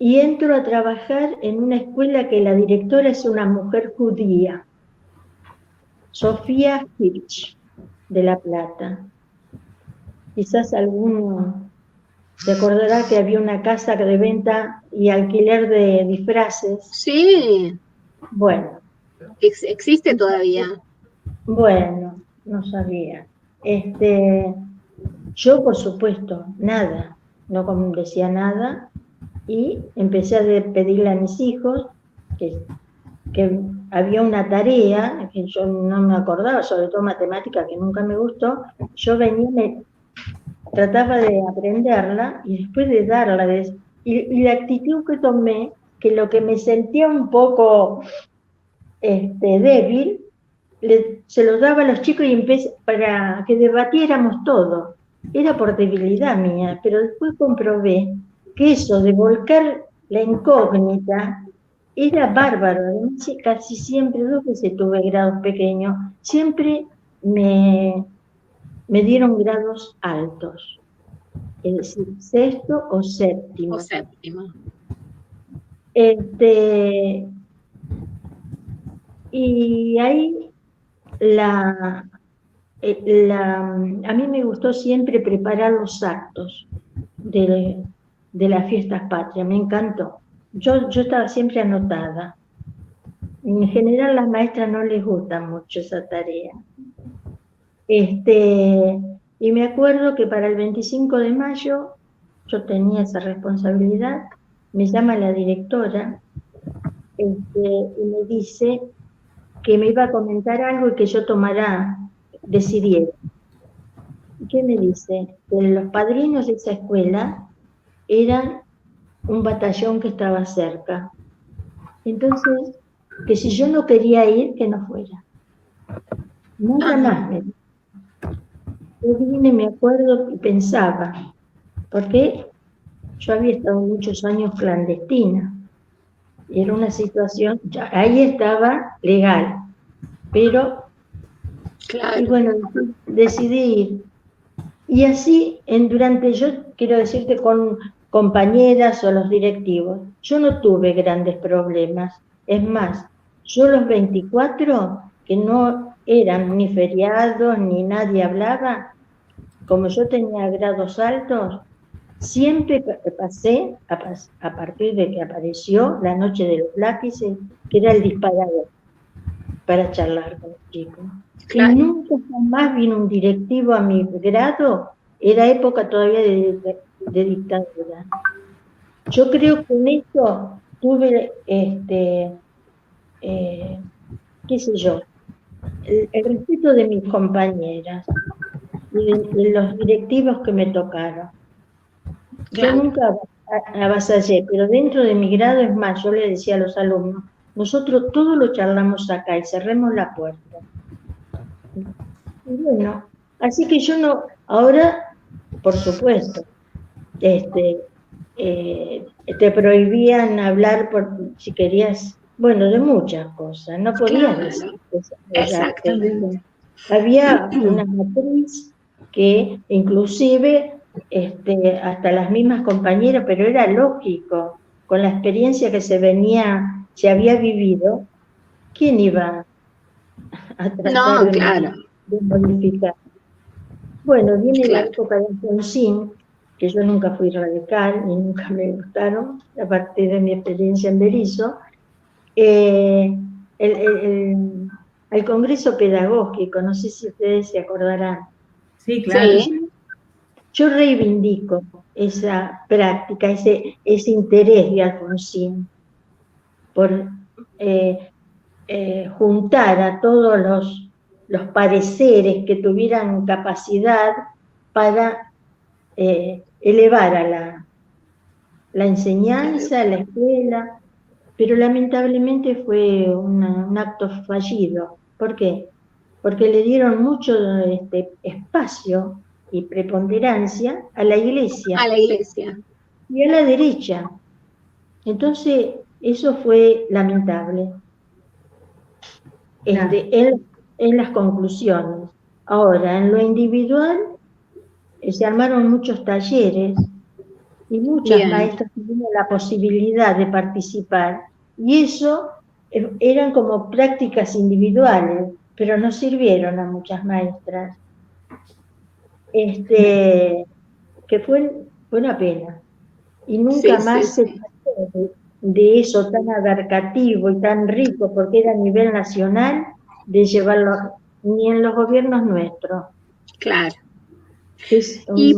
Y entro a trabajar en una escuela que la directora es una mujer judía, Sofía Hirsch, de La Plata. Quizás alguno se acordará que había una casa de venta y alquiler de disfraces. Sí. Bueno, Existe todavía. Bueno, no sabía. Yo, por supuesto, nada, no decía nada, y empecé a pedirle a mis hijos que había una tarea que yo no me acordaba, sobre todo matemática, que nunca me gustó. Yo venía, trataba de aprenderla y después de darla, y la actitud que tomé, que lo que me sentía un poco débil, se los daba a los chicos y empecé para que debatiéramos todo. Era por debilidad mía, pero después comprobé que eso de volcar la incógnita era bárbaro. Además, casi siempre, 2 veces tuve grados pequeños, siempre me dieron grados altos, es decir, 6º o 7º. O séptimo. Y ahí a mí me gustó siempre preparar los actos de las fiestas patrias, me encantó. Yo estaba siempre anotada. En general a las maestras no les gusta mucho esa tarea. Y me acuerdo que para el 25 de mayo yo tenía esa responsabilidad, me llama la directora y me dice que me iba a comentar algo y que yo decidiera. ¿Qué me dice? Que los padrinos de esa escuela eran un batallón que estaba cerca. Entonces, que si yo no quería ir, que no fuera. Nada más. Yo vine, me acuerdo y pensaba, porque yo había estado muchos años clandestina. Y era una situación, ahí estaba legal, pero, claro. Y bueno, decidí ir. Y así, yo quiero decirte, con compañeras o los directivos, yo no tuve grandes problemas. Es más, yo los 24, que no eran ni feriados, ni nadie hablaba, como yo tenía grados altos, siempre pasé, a partir de que apareció la noche de los lápices, que era el disparador para charlar con los chicos. Claro. Y nunca jamás vino un directivo a mi grado, era época todavía de dictadura. Yo creo que en esto tuve, qué sé yo, el respeto de mis compañeras y de los directivos que me tocaron. Claro. Yo nunca avasallé, pero dentro de mi grado, es más, yo le decía a los alumnos, nosotros todo lo charlamos acá y cerremos la puerta. Y bueno, así que yo no, ahora, por supuesto, te prohibían hablar si querías, bueno, de muchas cosas, no podías decir eso. Exactamente. Había una matriz que inclusive hasta las mismas compañeras, pero era lógico, con la experiencia que se había vivido, ¿quién iba a tratar de modificar? Bueno, viene la época de Alfonsín, que yo nunca fui radical y nunca me gustaron, a partir de mi experiencia en Berisso, al Congreso Pedagógico, no sé si ustedes se acordarán. Sí, claro. Sí. Yo reivindico esa práctica, ese interés de Alfonsín por juntar a todos los pareceres que tuvieran capacidad para elevar a la enseñanza, a la escuela, pero lamentablemente fue un acto fallido. ¿Por qué? Porque le dieron mucho espacio y preponderancia a la iglesia. A la iglesia. Y a la derecha. Entonces, eso fue lamentable. En las conclusiones. Ahora, en lo individual, se armaron muchos talleres y muchas maestras tuvieron la posibilidad de participar. Y eso eran como prácticas individuales, pero no sirvieron a muchas maestras. Que fue una pena. Y nunca más se trató de eso tan abarcativo y tan rico, porque era a nivel nacional, de llevarlo ni en los gobiernos nuestros. Claro. Es sí.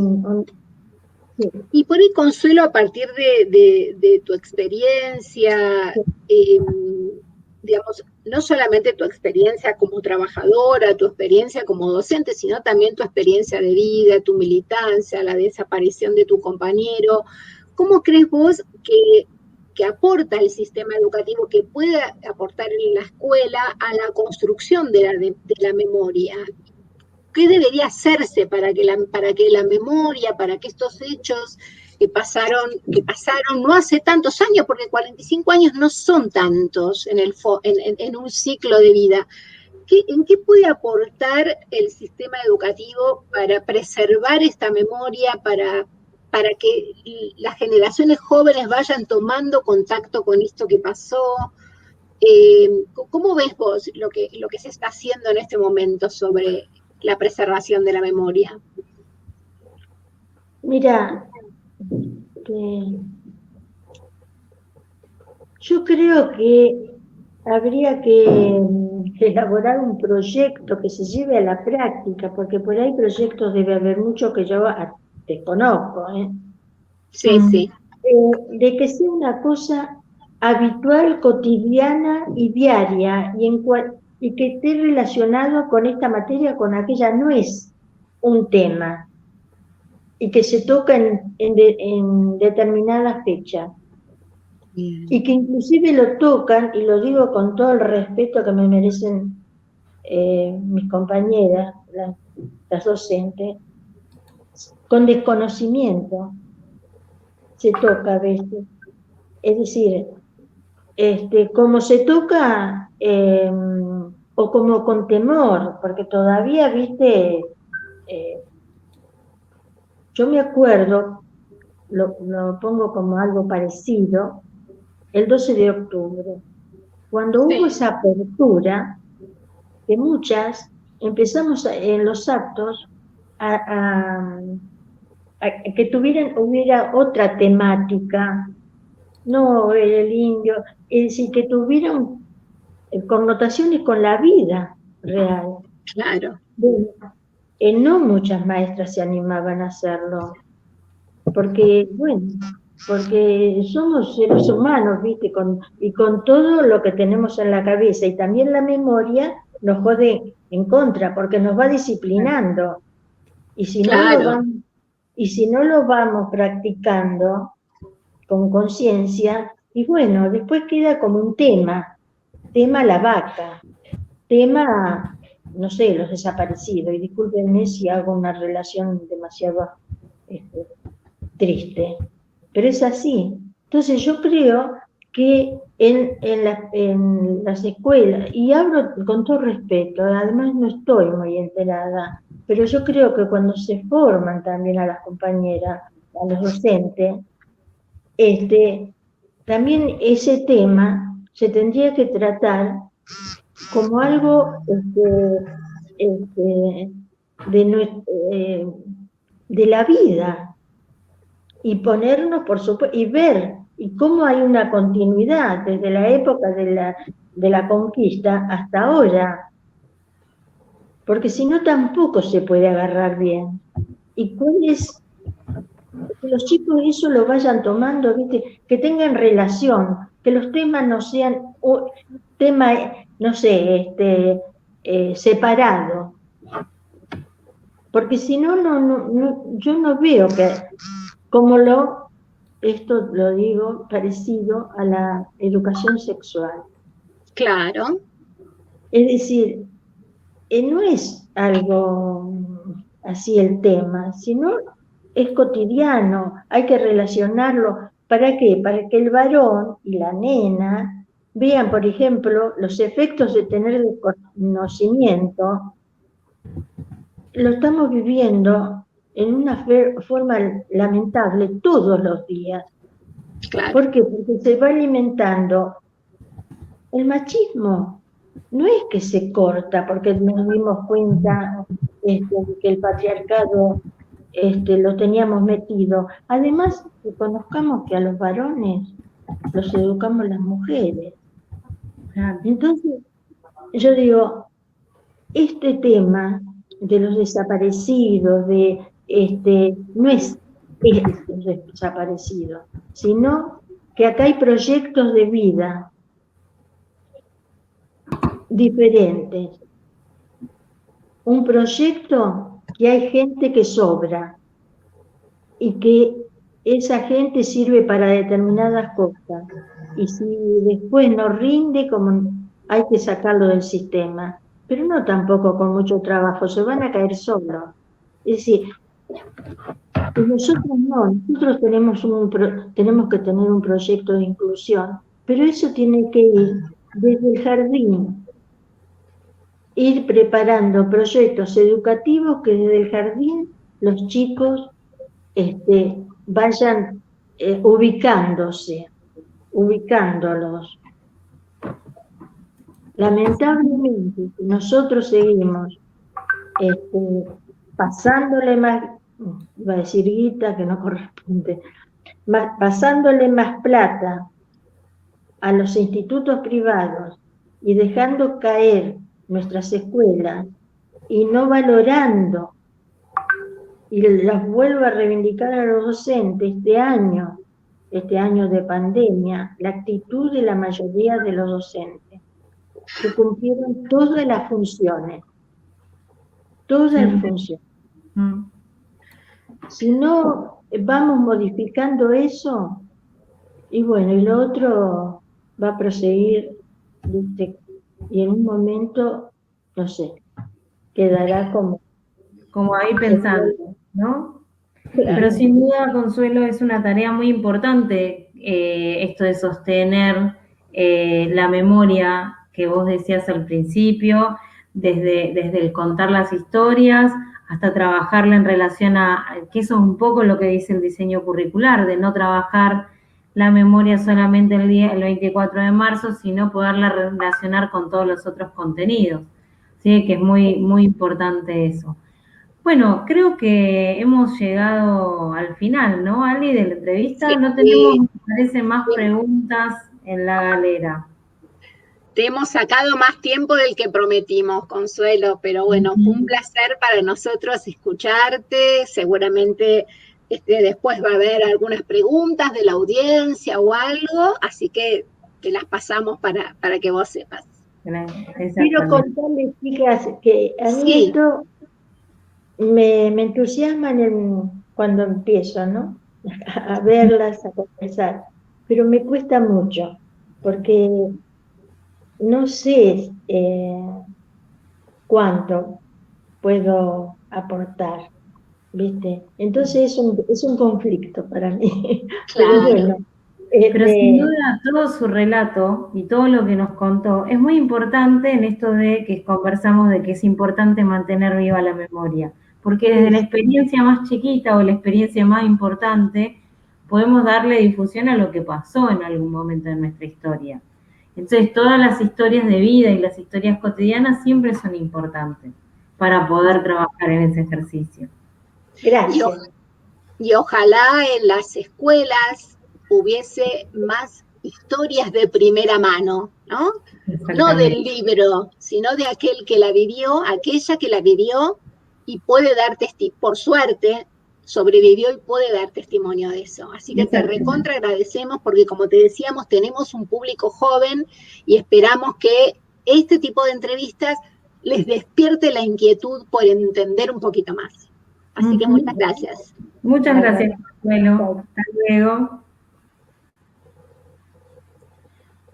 Y por ahí, Consuelo, a partir de tu experiencia, digamos, no solamente tu experiencia como trabajadora, tu experiencia como docente, sino también tu experiencia de vida, tu militancia, la desaparición de tu compañero, ¿cómo crees vos que aporta el sistema educativo, que puede aportar en la escuela a la construcción de la memoria? ¿Qué debería hacerse para que la memoria, para que estos hechos que pasaron no hace tantos años, porque 45 años no son tantos en un ciclo de vida? ¿En qué puede aportar el sistema educativo para preservar esta memoria, para que las generaciones jóvenes vayan tomando contacto con esto que pasó? ¿Cómo ves vos lo que se está haciendo en este momento sobre la preservación de la memoria? Mira, yo creo que habría que elaborar un proyecto que se lleve a la práctica, porque por ahí proyectos debe haber muchos que yo desconozco, Sí, sí. de que sea una cosa habitual, cotidiana y diaria, y que esté relacionado con esta materia, con aquella, no es un tema, y que se toca en determinada fecha. Y que inclusive lo tocan, y lo digo con todo el respeto que me merecen mis compañeras, las docentes, con desconocimiento se toca a veces. Es decir, como se toca, o como con temor, porque todavía, viste, yo me acuerdo, lo pongo como algo parecido, el 12 de octubre, cuando hubo esa apertura, que muchas empezamos en los actos a que hubiera otra temática, no el indio, es decir, que tuvieran connotaciones con la vida real. Claro. Bueno, no muchas maestras se animaban a hacerlo, porque somos seres humanos, ¿viste? Y con todo lo que tenemos en la cabeza y también la memoria nos jode en contra, porque nos va disciplinando. Y si no lo vamos practicando con conciencia, y bueno, después queda como un tema la vaca, tema, no sé, los desaparecidos, y discúlpenme si hago una relación demasiado triste, pero es así. Entonces yo creo que en las escuelas, y hablo con todo respeto, además no estoy muy enterada, pero yo creo que cuando se forman también a las compañeras, a los docentes, también ese tema se tendría que tratar como algo de la vida, y ponernos, por supuesto, y ver y cómo hay una continuidad desde la época de la conquista hasta ahora, porque si no tampoco se puede agarrar bien. Y que los chicos eso lo vayan tomando, ¿viste? Que tengan relación, que los temas no sean un tema, no sé, separado, porque si no, yo no veo que, esto lo digo, parecido a la educación sexual. Claro. Es decir, no es algo así el tema, sino es cotidiano, hay que relacionarlo. ¿Para qué? Para que el varón y la nena vean, por ejemplo, los efectos de tener conocimiento. Lo estamos viviendo en una forma lamentable todos los días. Claro. ¿Por qué? Porque se va alimentando el machismo. No es que se corta porque nos dimos cuenta de que el patriarcado lo teníamos metido. Además, reconozcamos que a los varones los educamos las mujeres. Entonces, yo digo, este tema de los desaparecidos, no es el desaparecido, sino que acá hay proyectos de vida diferentes. Un proyecto que hay gente que sobra y que esa gente sirve para determinadas cosas. Y si después no rinde, como hay que sacarlo del sistema. Pero no tampoco con mucho trabajo, se van a caer solos. Es decir, y nosotros no, nosotros tenemos que tener un proyecto de inclusión, pero eso tiene que ir desde el jardín, ir preparando proyectos educativos que desde el jardín los chicos vayan ubicándolos. Lamentablemente, nosotros seguimos pasándole más, iba a decir guita, que no corresponde, pasándole más plata a los institutos privados y dejando caer nuestras escuelas y no valorando, y las vuelvo a reivindicar a los docentes este año de pandemia, la actitud de la mayoría de los docentes, que cumplieron todas las funciones. Si no vamos modificando eso, y bueno, y lo otro va a proseguir, ¿viste? Y en un momento, no sé, quedará como ahí pensando, ¿no? Claro. Pero sin duda, Consuelo, es una tarea muy importante esto de sostener la memoria que vos decías al principio, desde el contar las historias hasta trabajarla en relación a, que eso es un poco lo que dice el diseño curricular, de no trabajar la memoria solamente el 24 de marzo, sino poderla relacionar con todos los otros contenidos. ¿Sí? Que es muy, muy importante eso. Bueno, creo que hemos llegado al final, ¿no, Ali, de la entrevista? Sí, no tenemos, me parece, más preguntas en la galera. Te hemos sacado más tiempo del que prometimos, Consuelo, pero bueno, fue un placer para nosotros escucharte. Seguramente después va a haber algunas preguntas de la audiencia o algo, así que te las pasamos para que vos sepas. Quiero contarles, chicas, que a mí esto me entusiasman cuando empiezo, ¿no? A verlas, a conversar, pero me cuesta mucho, porque no sé cuánto puedo aportar, ¿viste? Entonces es un conflicto para mí. Claro. Pero bueno. Pero sin duda todo su relato y todo lo que nos contó es muy importante en esto de que conversamos de que es importante mantener viva la memoria, porque desde la experiencia más chiquita o la experiencia más importante podemos darle difusión a lo que pasó en algún momento de nuestra historia. Entonces todas las historias de vida y las historias cotidianas siempre son importantes para poder trabajar en ese ejercicio. Gracias. Y ojalá en las escuelas hubiese más historias de primera mano, ¿no? No del libro, sino de aquel que la vivió, aquella que la vivió y puede dar por suerte, sobrevivió y puede dar testimonio de eso. Así que te recontra agradecemos porque, como te decíamos, tenemos un público joven y esperamos que este tipo de entrevistas les despierte la inquietud por entender un poquito más. Así que muchas gracias. Muchas gracias, Consuelo. Hasta luego.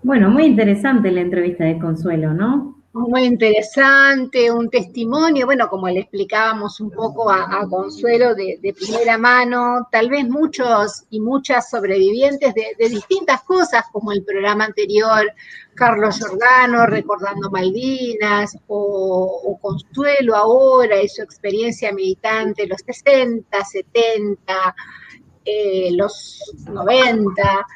Bueno, muy interesante la entrevista de Consuelo, ¿no? Muy interesante, un testimonio, bueno, como le explicábamos un poco a Consuelo de primera mano, tal vez muchos y muchas sobrevivientes de distintas cosas, como el programa anterior, Carlos Giordano, Recordando Malvinas, o Consuelo ahora y su experiencia militante, los 60, 70, los 90,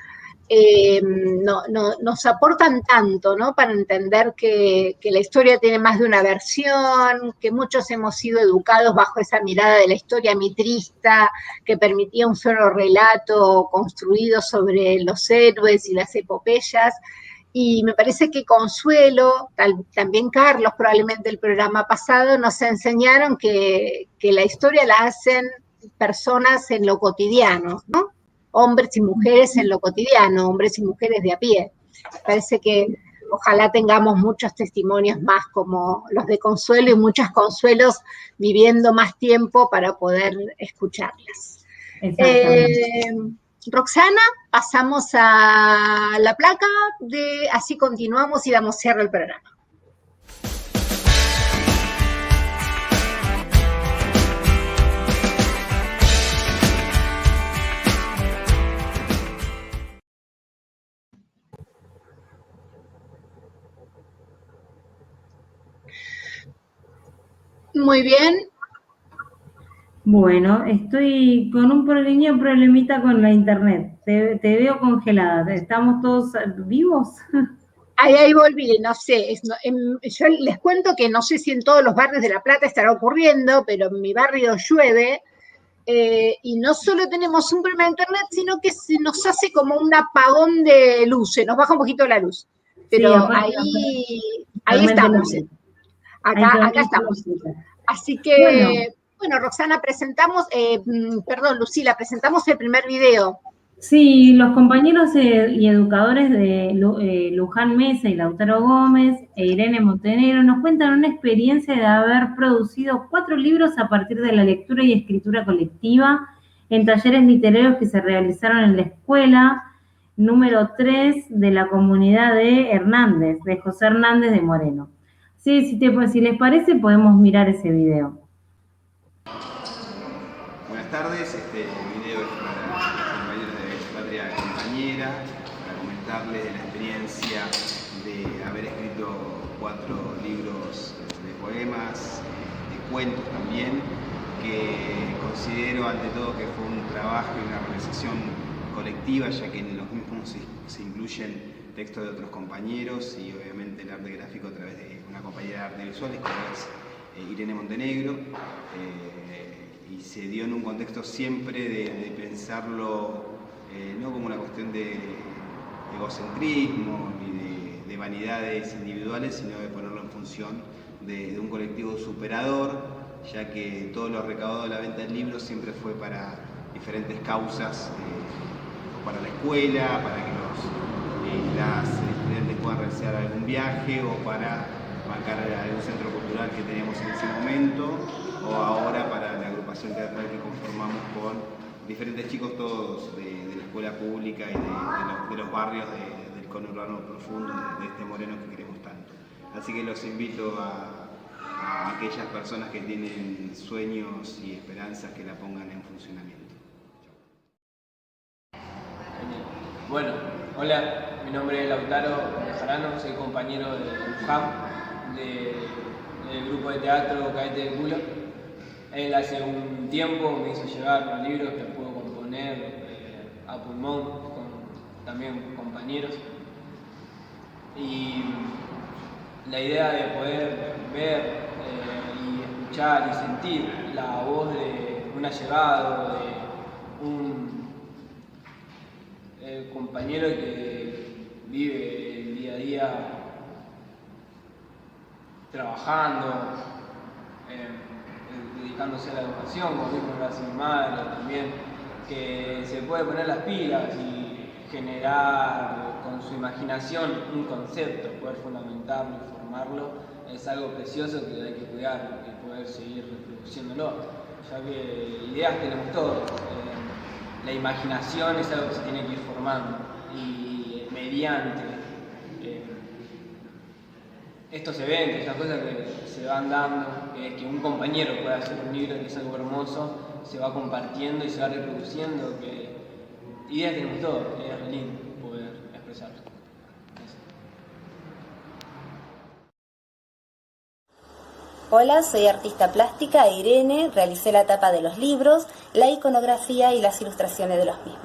nos aportan tanto, ¿no? Para entender que la historia tiene más de una versión, que muchos hemos sido educados bajo esa mirada de la historia mitrista, que permitía un solo relato construido sobre los héroes y las epopeyas. Y me parece que Consuelo, también Carlos, probablemente el programa pasado, nos enseñaron que la historia la hacen personas en lo cotidiano, ¿no? Hombres y mujeres en lo cotidiano, hombres y mujeres de a pie. Parece que ojalá tengamos muchos testimonios más como los de Consuelo y muchos Consuelos viviendo más tiempo para poder escucharlas. Roxana, pasamos a la placa, así continuamos y damos cierre al programa. Muy bien. Bueno, estoy con un pequeño problemita con la internet. Te veo congelada. ¿Estamos todos vivos? Ahí volví, no sé. Yo les cuento que no sé si en todos los barrios de La Plata estará ocurriendo, pero en mi barrio llueve y no solo tenemos un problema de internet, sino que se nos hace como un apagón de luz, se nos baja un poquito la luz. Pero sí, ahí estamos. Acá estamos. Así que, bueno, Roxana, Lucila, presentamos el primer video. Sí, los compañeros y educadores de Luján Mesa y Lautaro Gómez e Irene Montenegro nos cuentan una experiencia de haber producido 4 libros a partir de la lectura y escritura colectiva en talleres literarios que se realizaron en la escuela número 3 de la comunidad de Hernández, de José Hernández de Moreno. Sí, si les parece, podemos mirar ese video. Buenas tardes, este video es para los compañeros de Patria Compañera, para comentarles de la experiencia de haber escrito 4 libros de poemas, de cuentos también, que considero ante todo que fue un trabajo y una realización colectiva, ya que en los mismos se incluyen textos de otros compañeros y obviamente el arte gráfico a través de una compañera de arte visuales como es Irene Montenegro, y se dio en un contexto siempre de pensarlo no como una cuestión de egocentrismo ni de vanidades individuales, sino de ponerlo en función de un colectivo superador, ya que todo lo recaudado de la venta del libro siempre fue para diferentes causas, o para la escuela, para que las estudiantes puedan realizar algún viaje o para bancar algún centro cultural que teníamos en ese momento, o ahora para la agrupación teatral que conformamos con diferentes chicos todos de la escuela pública y de los barrios del conurbano profundo, de este Moreno que queremos tanto. Así que los invito a aquellas personas que tienen sueños y esperanzas que la pongan en funcionamiento. Bueno, hola, mi nombre es Lautaro Bejarano, soy compañero de Luján, del grupo de teatro Caete de Culo. Él hace un tiempo me hizo llegar los libros que puedo componer a pulmón, también con compañeros. Y la idea de poder ver y escuchar y sentir la voz de un allegado, de un compañero que vive el día a día trabajando, dedicándose a la educación, como mismo lo hace mi madre también, que se puede poner las pilas y generar con su imaginación un concepto, poder fundamentarlo y formarlo, es algo precioso que hay que cuidar y poder seguir reproduciéndolo, ya que ideas tenemos todos. La imaginación es algo que se tiene que ir formando y mediante estos eventos, estas cosas que se van dando, que un compañero pueda hacer un libro, que es algo hermoso, se va compartiendo y se va reproduciendo, que ideas tenemos todos, es re lindo poder expresarlo. Hola, soy artista plástica Irene, realicé la tapa de los libros, la iconografía y las ilustraciones de los mismos.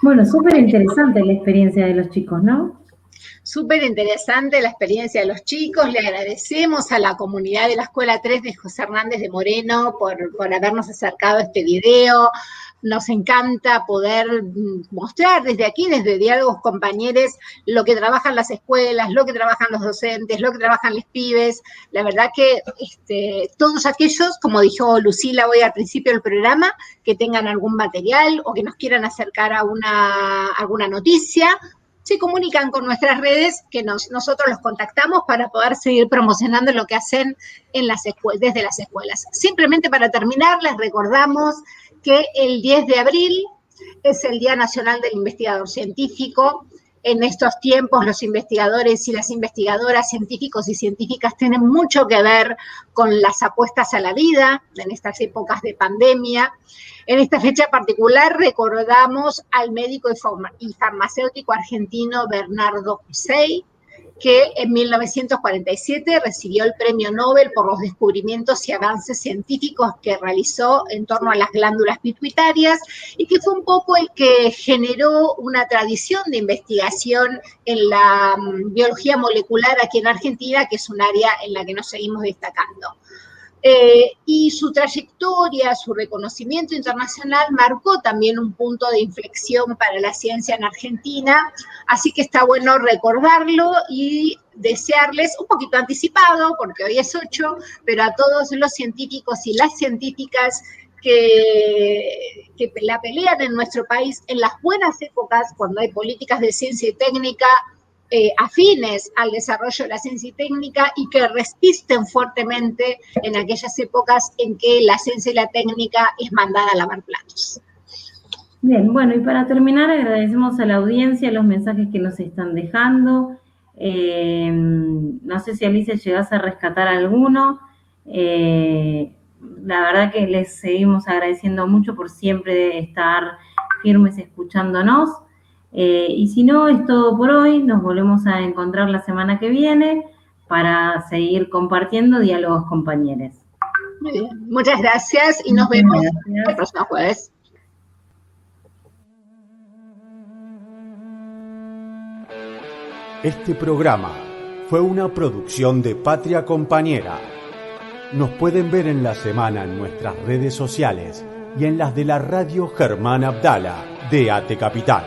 Bueno, súper interesante la experiencia de los chicos, ¿no? Súper interesante la experiencia de los chicos. Le agradecemos a la comunidad de la Escuela 3 de José Hernández de Moreno por habernos acercado a este video. Nos encanta poder mostrar desde aquí, desde Diálogos Compañeros, lo que trabajan las escuelas, lo que trabajan los docentes, lo que trabajan los pibes. La verdad que todos aquellos, como dijo Lucila hoy al principio del programa, que tengan algún material o que nos quieran acercar a alguna noticia, se comunican con nuestras redes, que nosotros los contactamos para poder seguir promocionando lo que hacen en desde las escuelas. Simplemente para terminar, les recordamos que el 10 de abril es el Día Nacional del Investigador Científico. En estos tiempos los investigadores y las investigadoras, científicos y científicas, tienen mucho que ver con las apuestas a la vida en estas épocas de pandemia. En esta fecha particular recordamos al médico y farmacéutico argentino Bernardo Cuisey, que en 1947 recibió el Premio Nobel por los descubrimientos y avances científicos que realizó en torno a las glándulas pituitarias y que fue un poco el que generó una tradición de investigación en la biología molecular aquí en Argentina, que es un área en la que nos seguimos destacando. Y su trayectoria, su reconocimiento internacional marcó también un punto de inflexión para la ciencia en Argentina, así que está bueno recordarlo y desearles, un poquito anticipado, porque hoy es 8, pero a todos los científicos y las científicas que la pelean en nuestro país en las buenas épocas, cuando hay políticas de ciencia y técnica afines al desarrollo de la ciencia y técnica y que resisten fuertemente en aquellas épocas en que la ciencia y la técnica es mandada a lavar platos. Bien, bueno, y para terminar agradecemos a la audiencia los mensajes que nos están dejando. No sé si Alicia llegás a rescatar alguno. La verdad que les seguimos agradeciendo mucho por siempre estar firmes escuchándonos. Y si no, es todo por hoy. Nos volvemos a encontrar la semana que viene para seguir compartiendo Diálogos Compañeros. Muy bien, muchas gracias y nos vemos el próximo jueves. Este programa fue una producción de Patria Compañera. Nos pueden ver en la semana en nuestras redes sociales y en las de la radio Germán Abdala de AT Capital.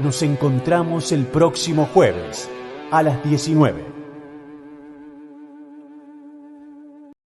Nos encontramos el próximo jueves a las 19.